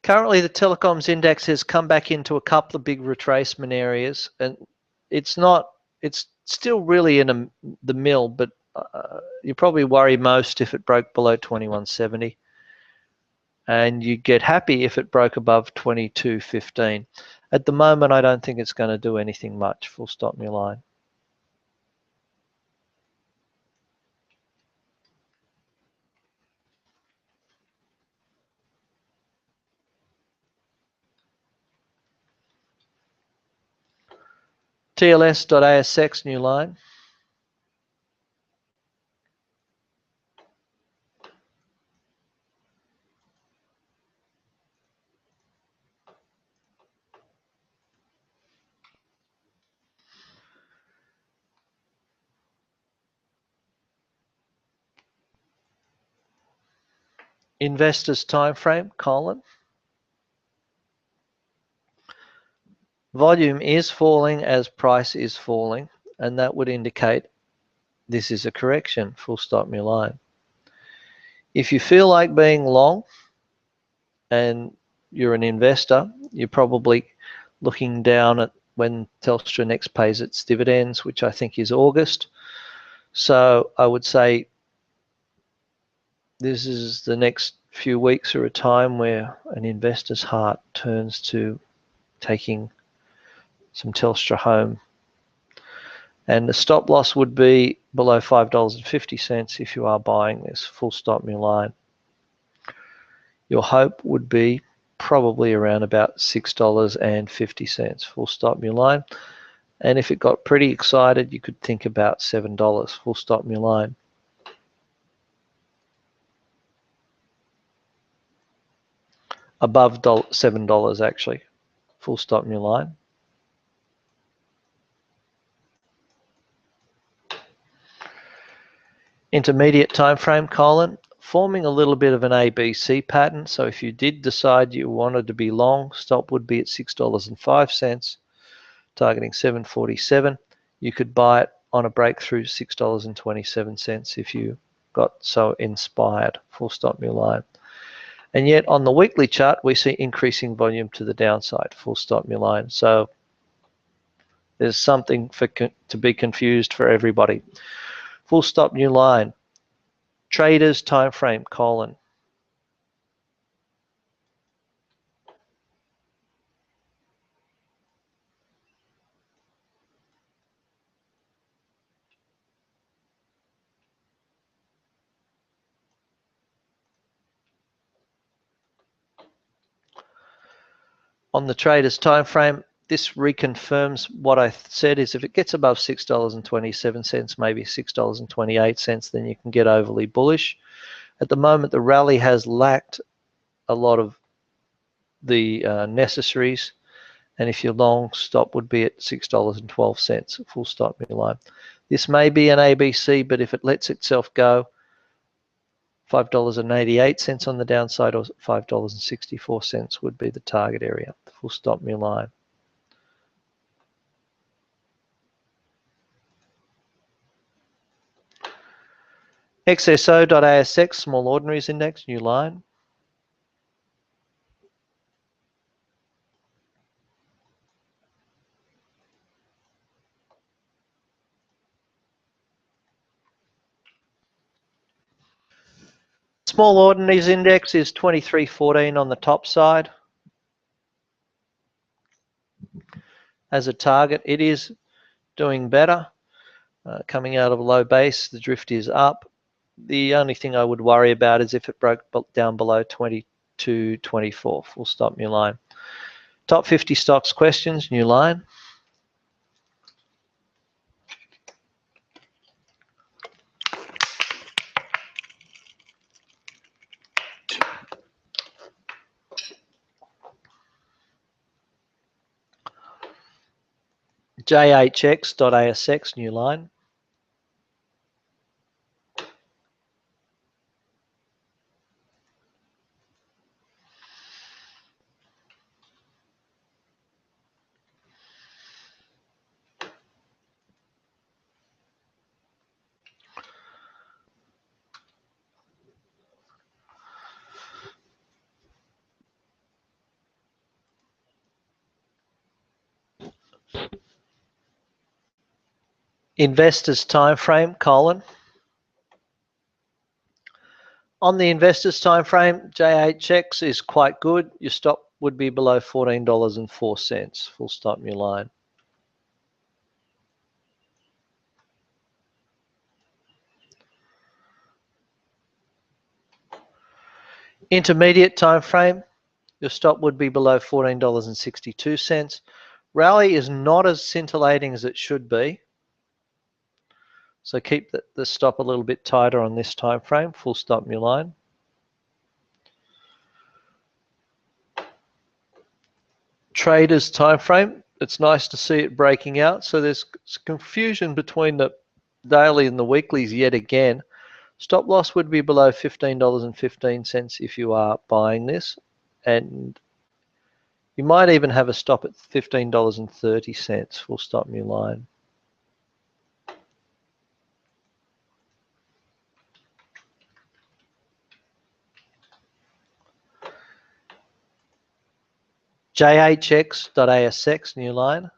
A: Currently, the telecoms index has come back into a couple of big retracement areas, and it's still really in the mill, but you probably worry most if it broke below 2170, and you get happy if it broke above 2215. At the moment, I don't think it's going to do anything much. Full stop your line. TLS.ASX new line. Investors time frame, Colin. Volume is falling as price is falling, and that would indicate this is a correction. Full stop your line. If you feel like being long and you're an investor, you're probably looking down at when Telstra next pays its dividends, which I think is August. So I would say this is the next few weeks are a time where an investor's heart turns to taking some Telstra home. And the stop loss would be below $5.50 if you are buying this. Full stop your line. Your hope would be probably around about $6.50. Full stop your line. And if it got pretty excited, you could think about $7. Full stop your line. Above $7 actually. Full stop your line. Intermediate time frame, Colin, forming a little bit of an ABC pattern. So if you did decide you wanted to be long, stop would be at $6.05, targeting 747. You could buy it on a breakthrough $6.27 if you got so inspired. Full stop your line. And yet on the weekly chart, we see increasing volume to the downside. Full stop your line. So there's something to be confused for everybody. Full stop new line. Traders time frame, Colin. On the traders time frame, this reconfirms what I said is if it gets above $6.27, maybe $6.28, then you can get overly bullish. At the moment, the rally has lacked a lot of the necessaries, and if you're long, stop would be at $6.12. Full stop your line. This may be an ABC, but if it lets itself go, $5.88 on the downside or $5.64 would be the target area. Full stop new line. XSO.ASX, Small Ordinaries Index, new line. Small Ordinaries Index is 2314 on the top side. As a target, it is doing better. Coming out of a low base, the drift is up. The only thing I would worry about is if it broke down below 22.24. Full stop, new line. Top 50 stocks questions, new line. JHX.ASX, new line. Investors time frame, colon. On the investors time frame, JHX is quite good. Your stop would be below $14.04. Full stop, new line. Intermediate time frame, your stop would be below $14.62. Rally is not as scintillating as it should be. So keep the stop a little bit tighter on this time frame. Full stop, new line. Traders time frame, it's nice to see it breaking out. So there's confusion between the daily and the weeklies yet again. Stop loss would be below $15.15 if you are buying this, and you might even have a stop at $15.30. Full stop, new line. JHX.ASX, new line.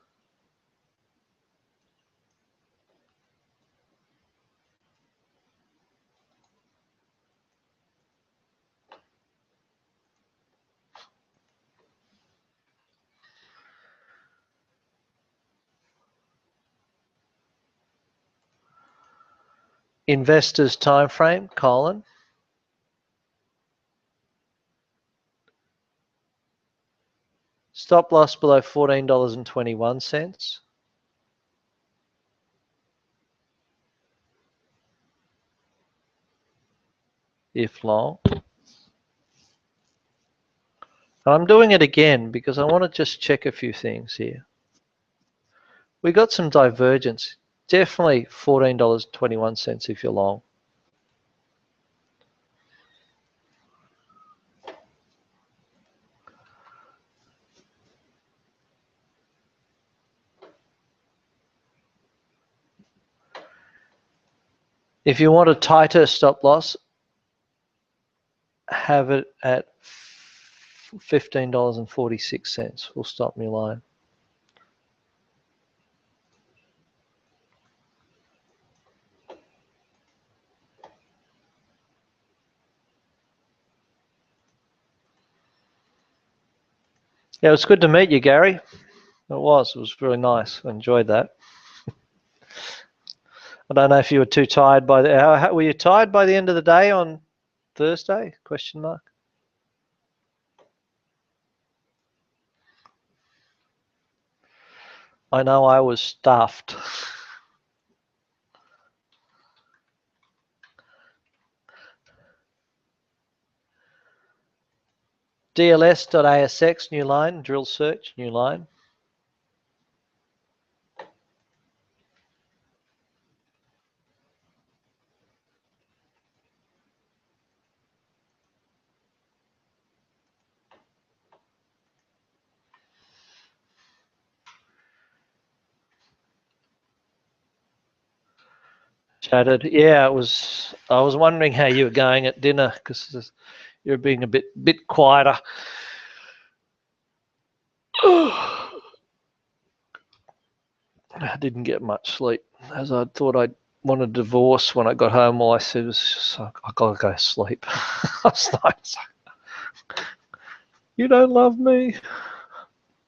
A: Investors time frame, colon. Stop loss below $14.21. If long. And I'm doing it again because I want to just check a few things here. We got some divergence. Definitely $14.21 if you're long. If you want a tighter stop loss, have it at $15.46. We'll stop new line. Yeah, it was good to meet you, Gary. It was really nice. I enjoyed that. I don't know if you were too tired by the. Were you tired by the end of the day on Thursday? Question mark. I know I was stuffed. DLS.ASX, new line. Drill search, new line. Chatted. Yeah, it was. I was wondering how you were going at dinner because you're being a bit quieter. I didn't get much sleep, as I thought I'd want a divorce when I got home. All I said was, just, I gotta go to sleep. Last night, you don't love me.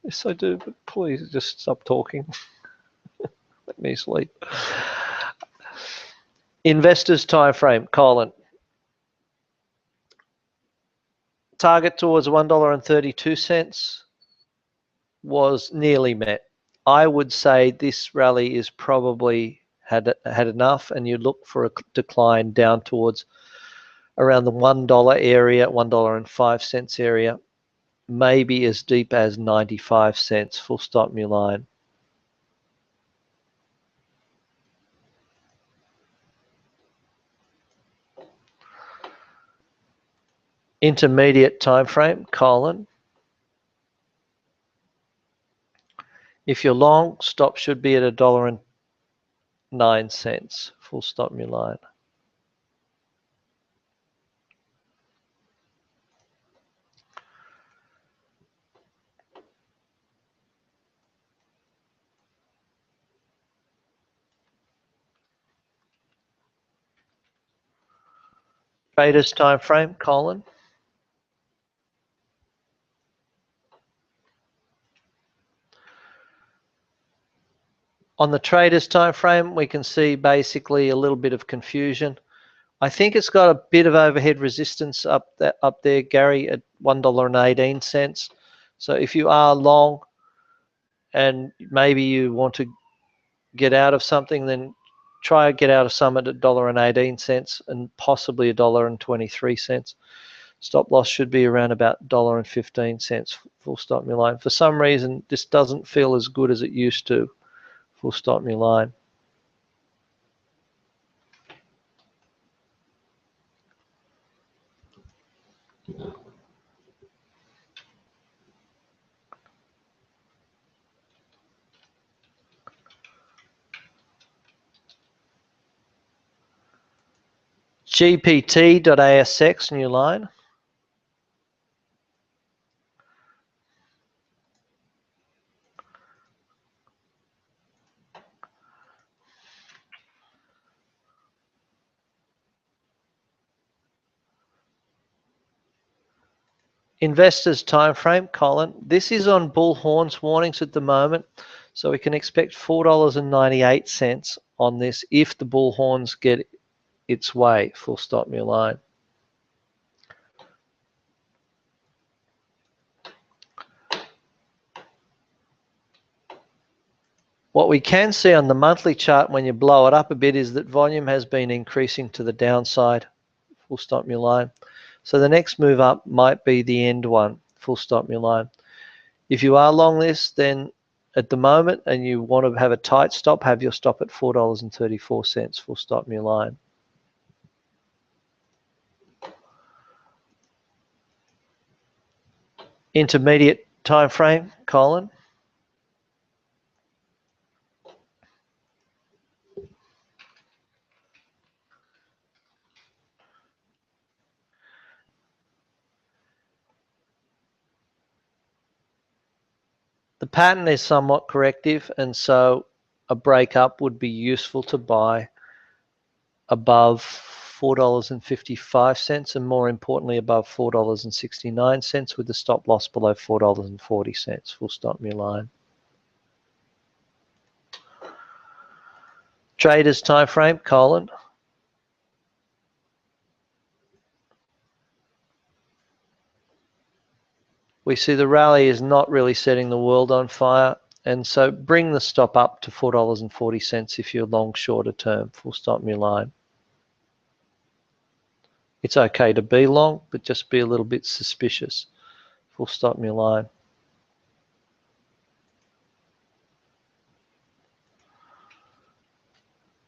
A: Yes, I do, but please just stop talking. Let me sleep. Investors time frame, Colin. Target towards $1.32 was nearly met. I would say this rally is probably had enough, and you look for a decline down towards around the $1 area, $1.05 area, maybe as deep as 95 cents, full stop, new line. Intermediate time frame, Colin. If you're long, stop should be at $1.09, full stop, new line. Traders time frame, Colin. On the traders time frame, we can see basically a little bit of confusion. I think it's got a bit of overhead resistance up there, Gary, at $1.18. So if you are long and maybe you want to get out of something, then try to get out of some at $1.18 and possibly $1.23. Stop loss should be around about $1.15, full stop, new line. For some reason, this doesn't feel as good as it used to, full stop, new line. GPT.ASX, new line. Investors time frame, Colin. This is on bull horns warnings at the moment, so we can expect $4.98 on this if the bull horns get its way, full stop, new line. What we can see on the monthly chart when you blow it up a bit is that volume has been increasing to the downside, full stop, new line. So the next move up might be the end one, full stop, new line. If you are long this, then at the moment and you want to have a tight stop, have your stop at $4.34, full stop, new line. Intermediate time frame, Colin. The pattern is somewhat corrective, and so a break up would be useful to buy above $4.55 and more importantly above $4.69 with the stop loss below $4.40, full stop, new line. Traders time frame, Colin. We see the rally is not really setting the world on fire, and so bring the stop up to $4.40 if you're long shorter term, full stop, new line. It's okay to be long, but just be a little bit suspicious, full stop, new line.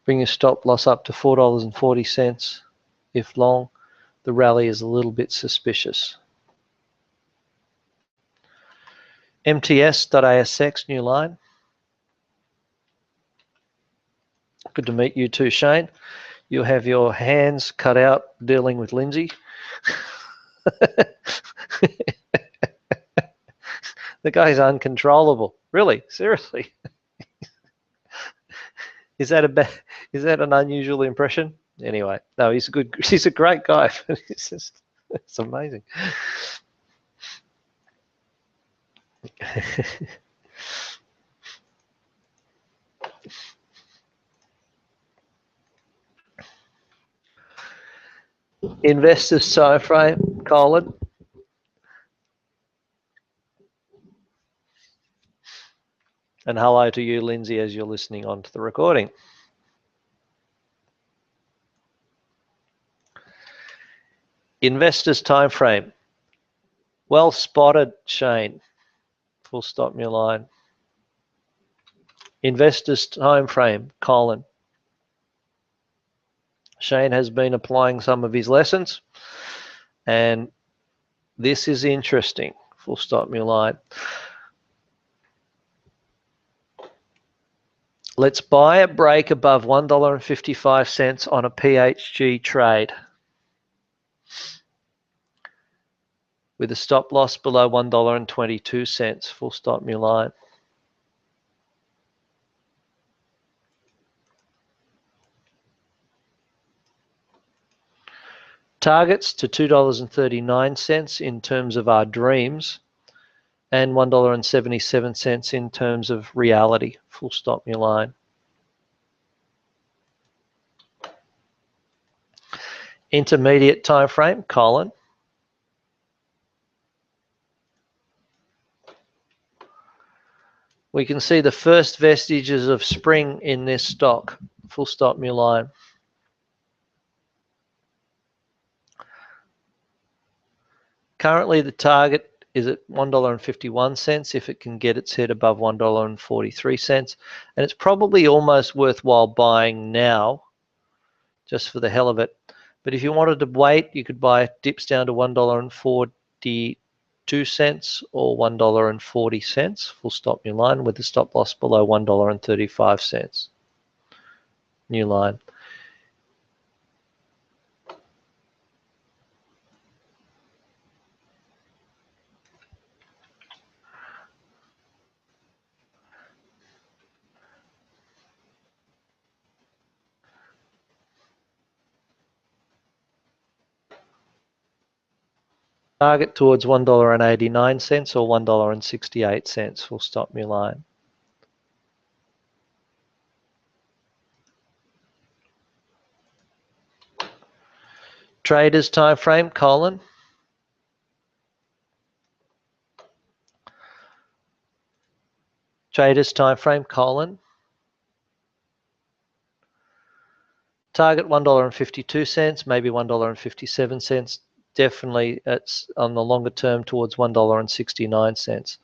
A: Bring your stop loss up to $4.40 if long. The rally is a little bit suspicious. MTS.ASX, new line. Good to meet you too, Shane. You have your hands cut out dealing with Lindsay. The guy's uncontrollable. Really, seriously. Is that an unusual impression? Anyway, no, he's a great guy. It's amazing. Investors time frame, Colin. And hello to you, Lindsay, as you're listening on to the recording. Investors time frame. Well spotted, Shane. Full stop, new line. Investors time frame, Colin. Shane has been applying some of his lessons, and this is interesting. Full stop, new line. Let's buy a break above $1.55 on a PHG trade with a stop loss below $1.22. Full stop, new line. Targets to $2.39 in terms of our dreams, and $1.77 in terms of reality. Full stop, new line. Intermediate time frame, Colin. We can see the first vestiges of spring in this stock. Full stop, new line. Currently, the target is at $1.51 if it can get its head above $1.43. And it's probably almost worthwhile buying now, just for the hell of it. But if you wanted to wait, you could buy dips down to $1.42 or $1.40. Full stop, new line, with the stop loss below $1.35. New line. Target towards $1.89 or $1.68. Full stop, new line. Traders time frame, Colin. Traders time frame, Colin. Target $1.52, maybe $1.57. Definitely it's on the longer term towards $1.69.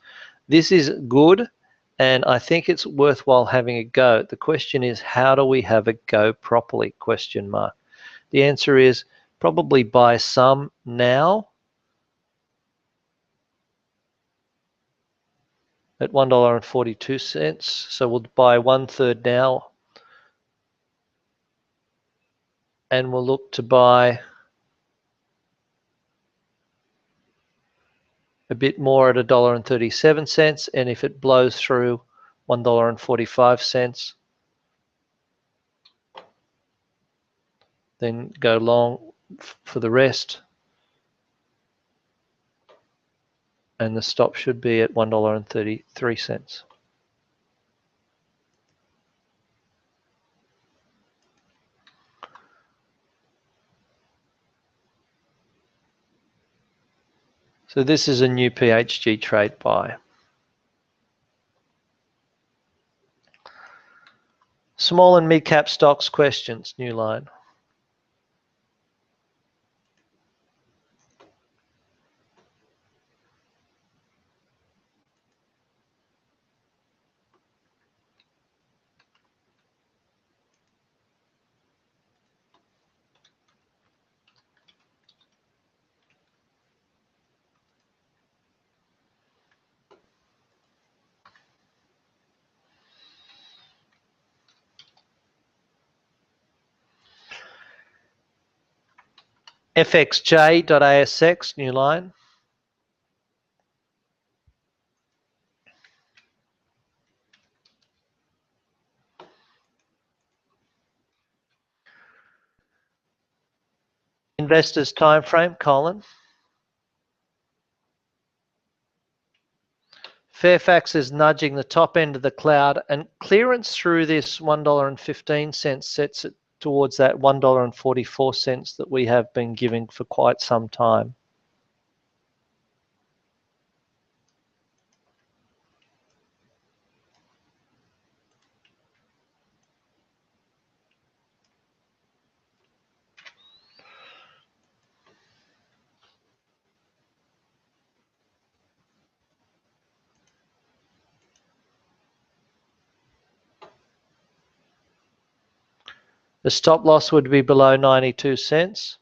A: This is good, and I think it's worthwhile having a go. The question is, how do we have a go properly? Question mark. The answer is probably buy some now at $1.42. So we'll buy 1/3 now, and we'll look to buy a bit more at $1.37, and if it blows through $1.45, then go long for the rest, and the stop should be at $1.33. So this is a new PHG trade buy. Small and mid cap stocks questions, new line. FXJ.ASX, new line. Investors time frame, Colin. Fairfax is nudging the top end of the cloud, and clearance through this $1.15 sets it towards that $1.44 that we have been giving for quite some time. The stop loss would be below 92 cents.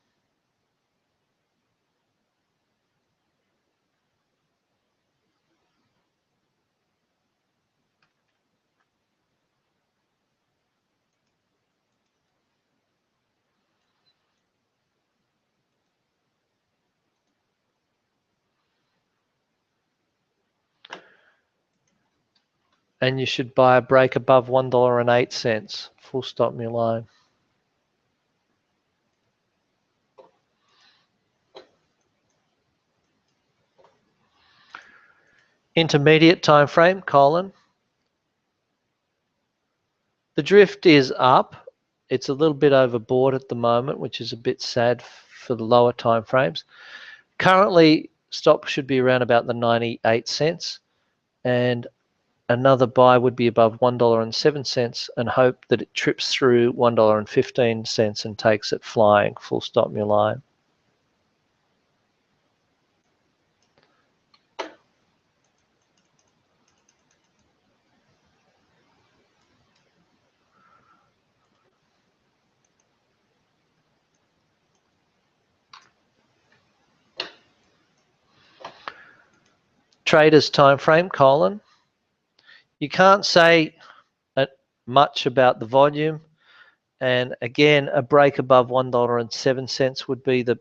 A: And you should buy a break above $1.08. Full stop new line. Intermediate time frame, Colin. The drift is up. It's a little bit overbought at the moment, which is a bit sad for the lower time frames. Currently, stop should be around about the 98 cents, and another buy would be above $1.07 and hope that it trips through $1.15 and takes it flying. Full stop new line. Traders time frame, Colin. You can't say much about the volume, and again, a break above $1.07 would be the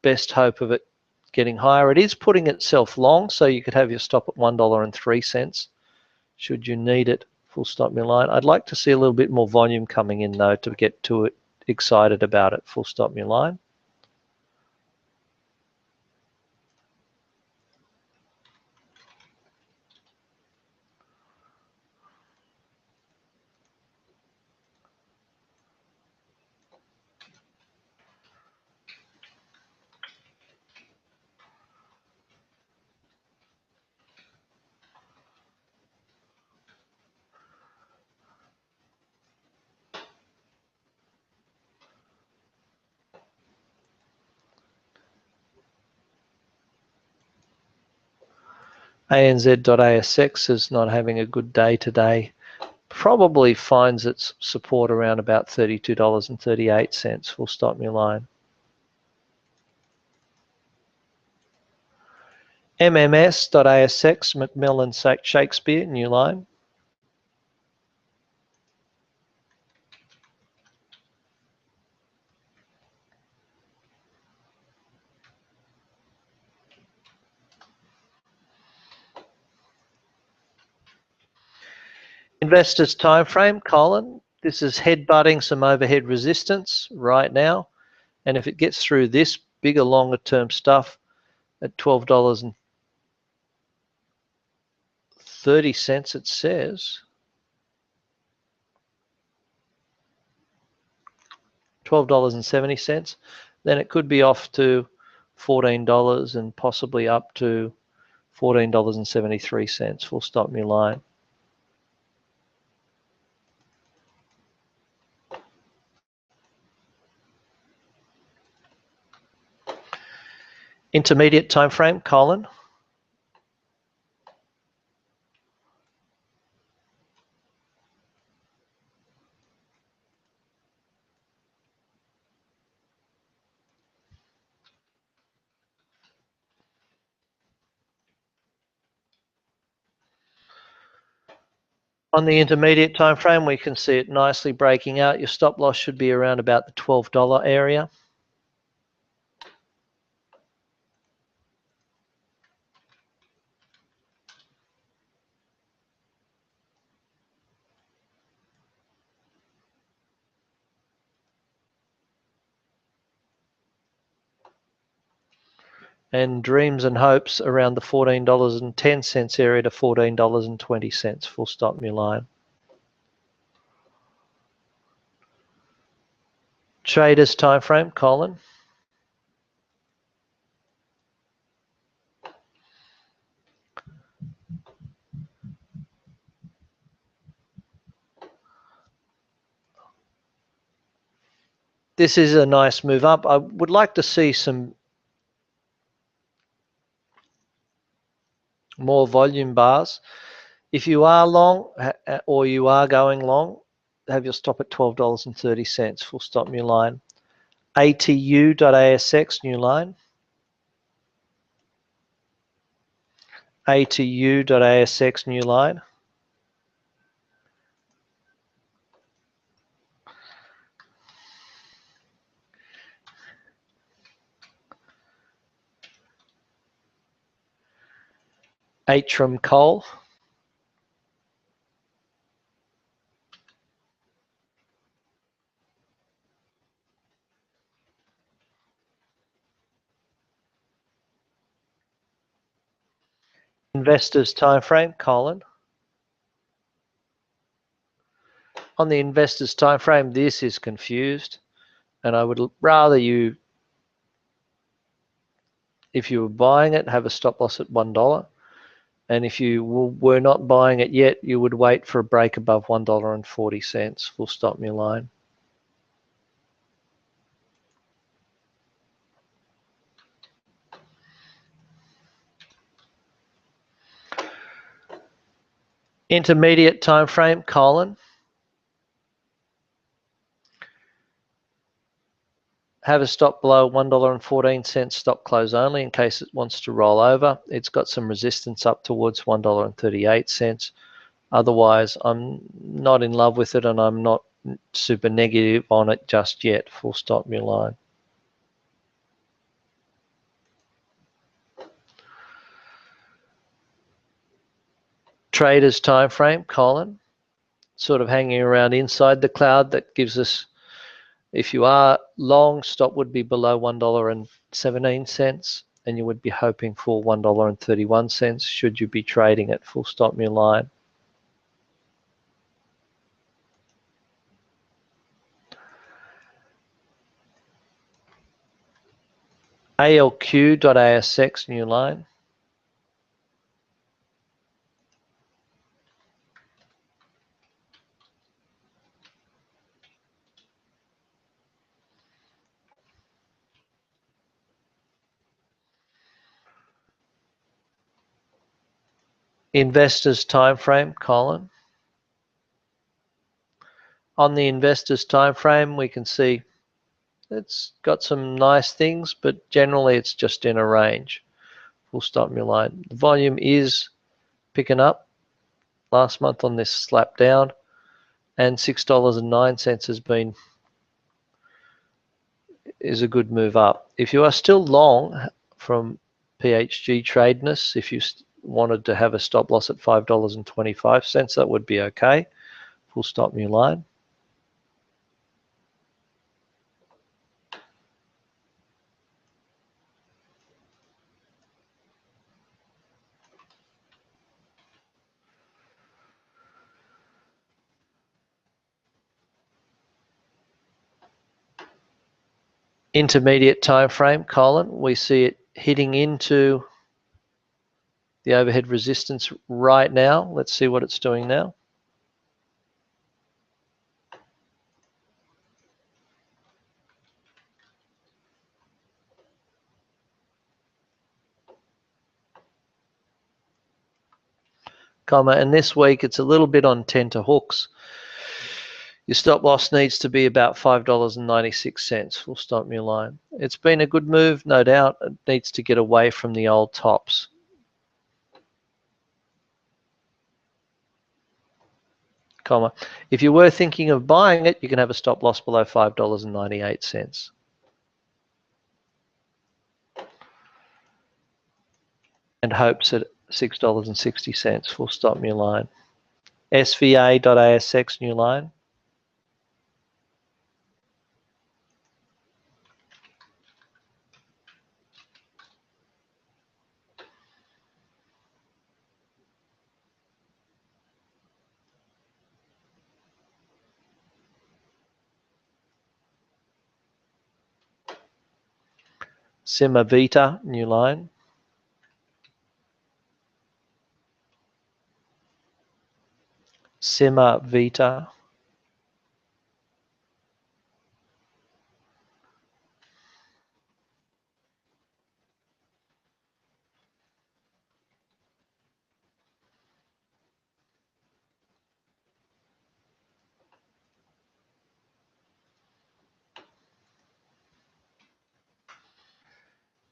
A: best hope of it getting higher. It is putting itself long, so you could have your stop at $1.03 should you need it. Full stop new line. I'd like to see a little bit more volume coming in though to get too excited about it. Full stop new line. ANZ.ASX is not having a good day today. Probably finds its support around about $32.38. Full stop new line. MMS.ASX, Macmillan Shakespeare, new line. Investors time frame, Colin. This is headbutting some overhead resistance right now. And if it gets through this bigger, longer term stuff at $12.30, it says, $12.70, then it could be off to $14 and possibly up to $14.73. Full stop new line. Intermediate time frame, Colin. On the intermediate time frame, we can see it nicely breaking out. Your stop loss should be around about the $12 area. and dreams and hopes around the $14.10 area to $14.20. Full stop, new line. Traders time frame, Colin. This is a nice move up. I would like to see some more volume bars. If you are long or you are going long, have your stop at $12.30. Full stop, new line. ATU.ASX, new line. ATU.ASX, new line. Atrium Coal. Investors time frame, Colin. On the investors time frame, this is confused, and I would rather you, if you were buying it, have a stop loss at $1, and if you were not buying it yet, you would wait for a break above $1.40. Full stop, new line. Intermediate time frame, Colin. Have a stop below $1.14, stop close only in case it wants to roll over. It's got some resistance up towards $1.38. Otherwise, I'm not in love with it, and I'm not super negative on it just yet. Full stop, new line. Traders time frame, Colin. Sort of hanging around inside the cloud. That gives us, if you are long, stop would be below $1.17, and you would be hoping for $1.31 should you be trading at full stop, new line. ALQ.ASX, new line. Investors time frame, Colin. On the investors time frame, we can see it's got some nice things, but generally it's just in a range. Full stop, new line. The volume is picking up last month on this slap down, and $6.09 is a good move up. If you are still long from PHG Tradeness, if you wanted to have a stop loss at $5.25, that would be okay. Full stop, new line. Intermediate time frame, Colin, we see it hitting into the overhead resistance right now. Let's see what it's doing now. And this week it's a little bit on tenterhooks. Your stop loss needs to be about $5.96. Full stop, new line. It's been a good move, no doubt. It needs to get away from the old tops. If you were thinking of buying it, you can have a stop loss below $5.98. And hopes at $6.60. Full stop, new line. SVA.ASX, new line. Semavita, new line. Semavita.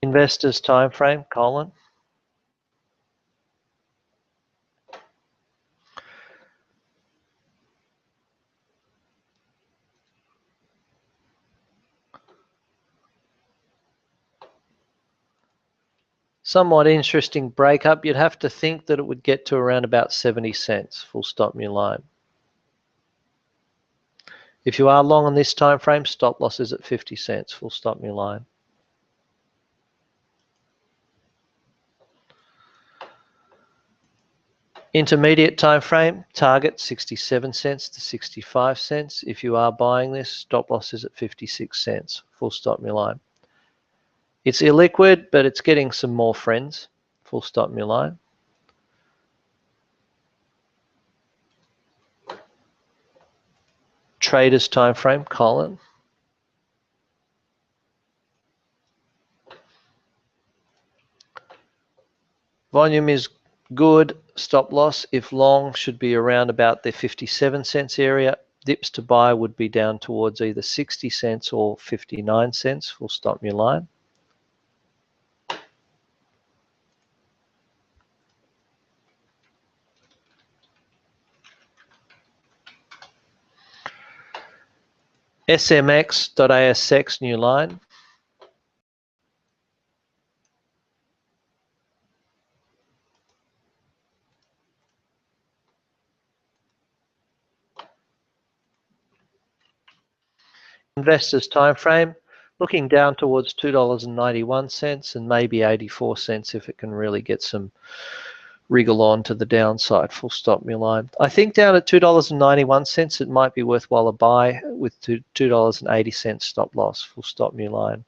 A: Investors time frame, Colin. Somewhat interesting breakup. You'd have to think that it would get to around about 70 cents, full stop, new line. If you are long on this time frame, stop loss is at 50 cents, full stop, new line. Intermediate time frame, target 67 cents to 65 cents. If you are buying this, stop loss is at 56 cents, full stop, new line. It's illiquid, but it's getting some more friends, full stop, new line. Traders time frame, Colin. Volume is good. Stop loss, if long, should be around about the 57 cents area. Dips to buy would be down towards either 60 cents or 59 cents. Full stop, new line. SMX.ASX, new line. Investors time frame, looking down towards $2.91 and maybe 84 cents if it can really get some wriggle on to the downside, full stop, new line. I think down at $2.91 it might be worthwhile a buy with $2.80 stop loss, full stop, new line.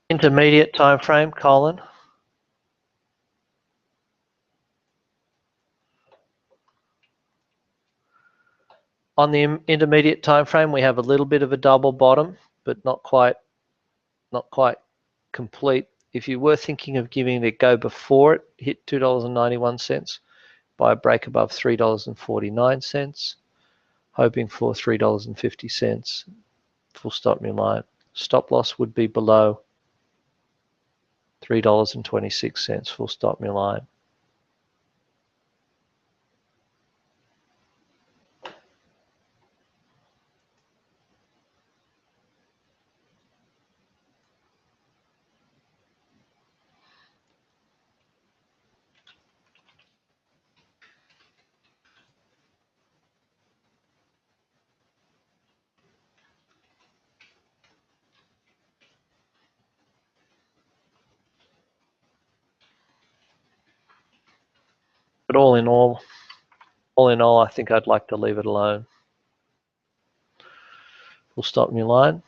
A: Intermediate time frame, Colin. On the intermediate time frame, we have a little bit of a double bottom, but not quite complete. If you were thinking of giving it a go before it hit $2.91, buy a break above $3.49, hoping for $3.50, full stop, new line. Stop loss would be below $3.26, full stop, new line. But all in all, I think I'd like to leave it alone. Full stop, new line.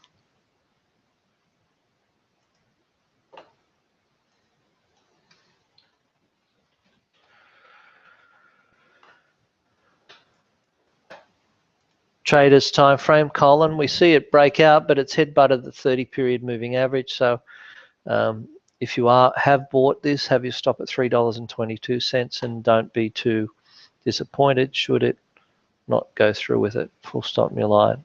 A: Traders time frame, Colin. We see it break out, but it's headbutted the 30-period moving average. So if you have bought this, have your stop at $3.22 and don't be too disappointed should it not go through with it. Full stop, new line.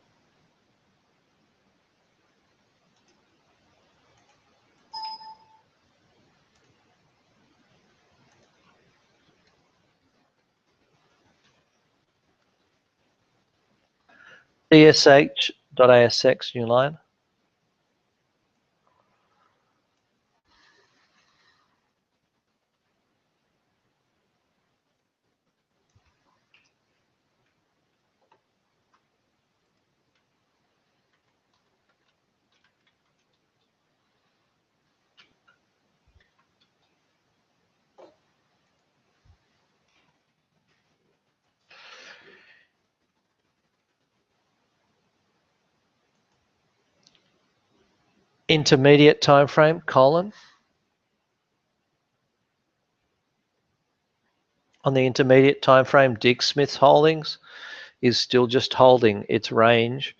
A: DSH.ASX, new line. Intermediate time frame, Colin. On the intermediate time frame, Dick Smith Holdings is still just holding its range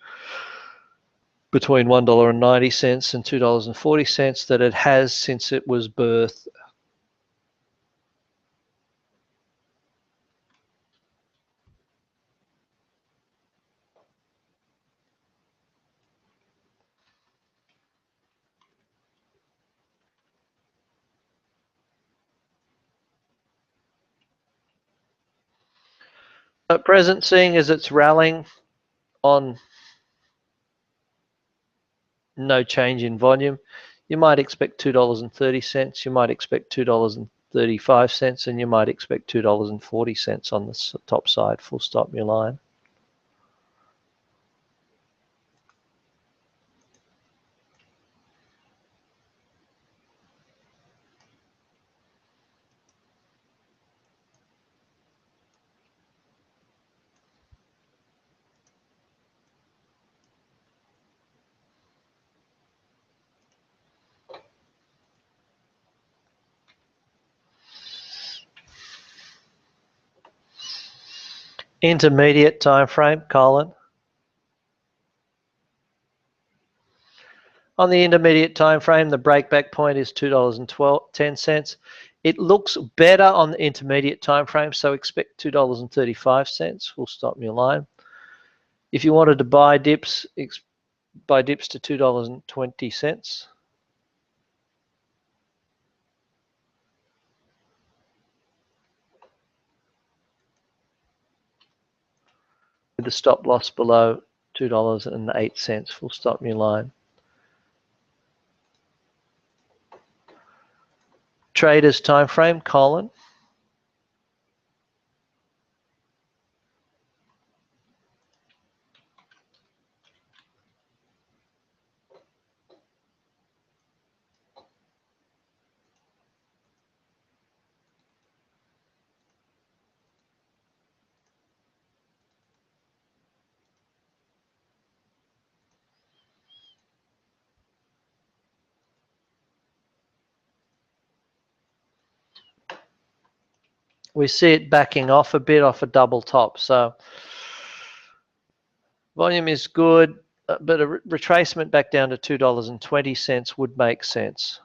A: between $1.90 and $2.40 that it has since it was birthed. At present, seeing as it's rallying on no change in volume, you might expect $2.30, you might expect $2.35, and you might expect $2.40 on the top side, full stop your line. Intermediate time frame, Colin. On the intermediate time frame, the breakback point is $2.10. It looks better on the intermediate time frame, so expect $2.35. We'll stop your line. If you wanted to buy dips to $2.20. With the stop loss below $2.08. We'll stop your line. Traders time frame, Colin. We see it backing off a bit off a double top. So volume is good, but a retracement back down to $2.20 would make sense.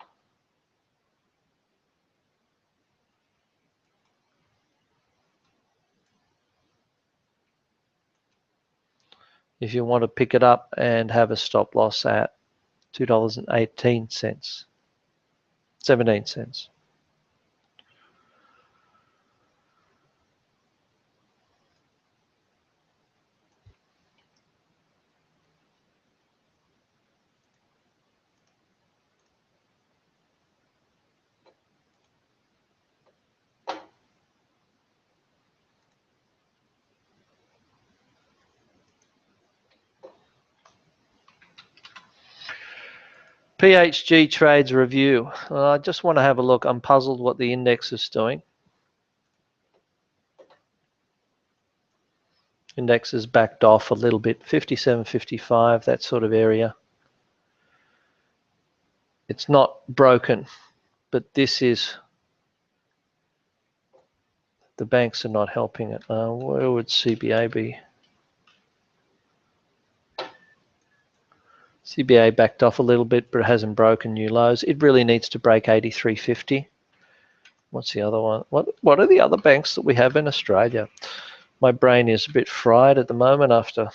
A: If you want to pick it up and have a stop loss at $2.18, 17 cents. PHG trades review. I just want to have a look. I'm puzzled what the index is doing. Index has backed off a little bit, 57, 55, that sort of area. It's not broken, but this is, the banks are not helping it. Where would CBA be? CBA backed off a little bit, but it hasn't broken new lows. It really needs to break 83.50. What's the other one? What are the other banks that we have in Australia? My brain is a bit fried at the moment after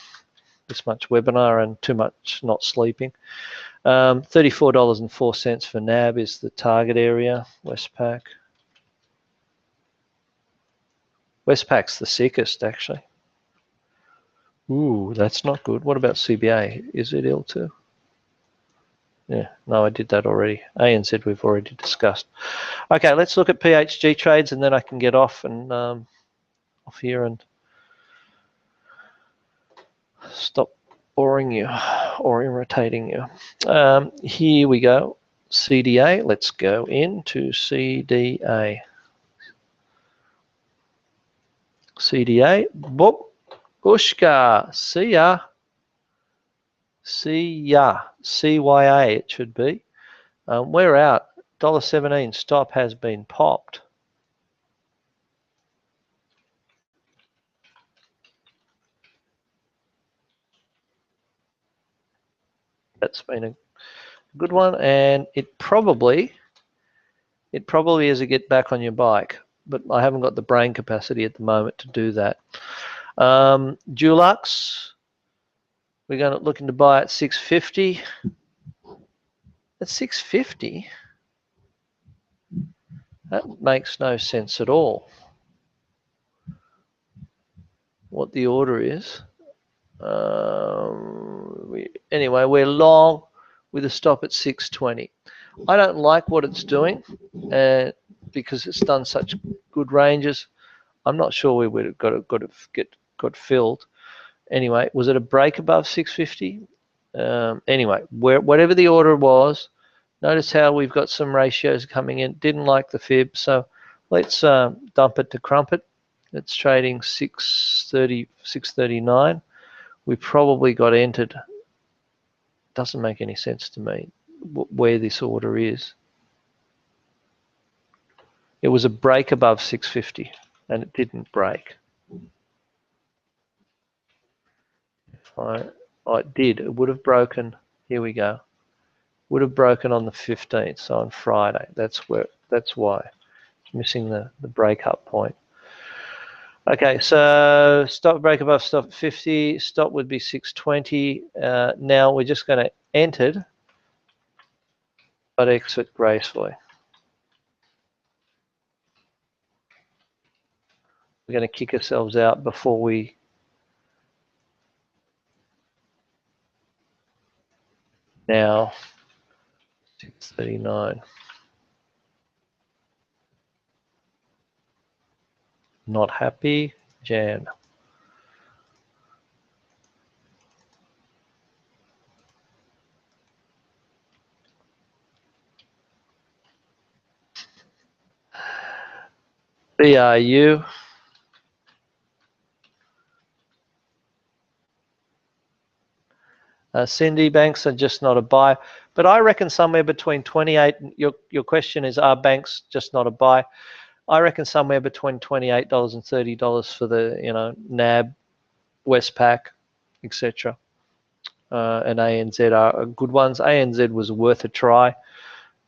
A: this much webinar and too much not sleeping. $34.04 for NAB is the target area. Westpac. Westpac's the sickest, actually. Ooh, that's not good. What about CBA? Is it ill too? Yeah, no, I did that already. ANZ we've already discussed. Okay, let's look at PHG trades and then I can get off and off here and stop boring you or irritating you. Here we go. CDA. Let's go into CDA. CDA. Boop. Ushka. See ya. CYA it should be. We're out. $1.17 stop has been popped. That's been a good one, and it probably is a get back on your bike, but I haven't got the brain capacity at the moment to do that. Dulux, we're going to looking to buy at 650. At 650, that makes no sense at all. What the order is. Anyway, we're long with a stop at 620. I don't like what it's doing because it's done such good ranges. I'm not sure we would have got filled. Anyway, was it a break above 650? Anyway, whatever the order was, notice how we've got some ratios coming in. Didn't like the fib, so let's dump it to crumpet. It's trading 630, 639. We probably got entered. Doesn't make any sense to me where this order is. It was a break above 650 and it didn't break. It did. It would have broken. Here we go. Would have broken on the 15th, so on Friday. That's why it's missing the breakup point. Okay, so stop break above stop 50. Stop would be 620. Now we're just going to enter, but exit gracefully. We're going to kick ourselves out before we now 639. Not happy, Jan. BRU. Cindy, banks are just not a buy, but I reckon somewhere between 28. Your question is, are banks just not a buy? I reckon somewhere between $28 and $30 for the NAB, Westpac, etc. And ANZ are good ones. ANZ was worth a try,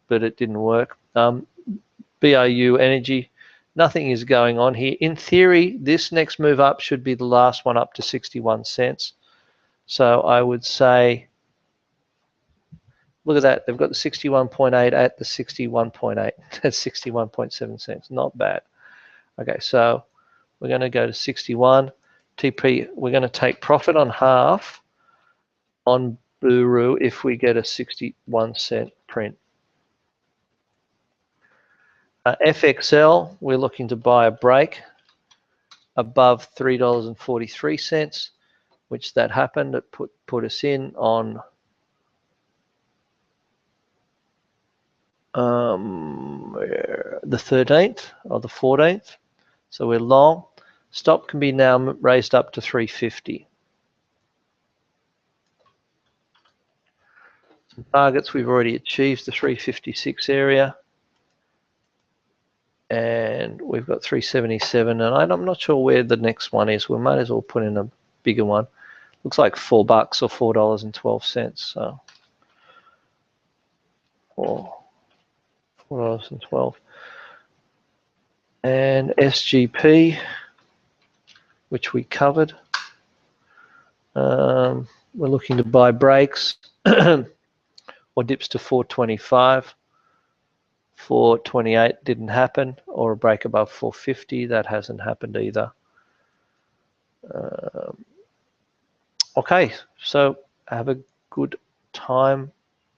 A: but it didn't work. BRU Energy, nothing is going on here. In theory, this next move up should be the last one up to 61 cents. So I would say, look at that. They've got the 61.8 at the 61.8. That's 61.7 cents. Not bad. Okay, so we're going to go to 61. TP, we're going to take profit on half on Buru if we get a 61 cent print. FXL, we're looking to buy a break above $3.43, which that happened. It put us in on the 13th or the 14th. So we're long. Stop can be now raised up to 350. Some targets we've already achieved the 356 area. And we've got 377, and I'm not sure where the next one is. We might as well put in a bigger one. Looks like $4 or $4.12. So $4.12. And SGP, which we covered. We're looking to buy breaks or dips to 425. 428 didn't happen, or a break above 450. That hasn't happened either. Okay, so have a good time,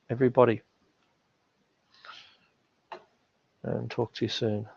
A: everybody, and talk to you soon.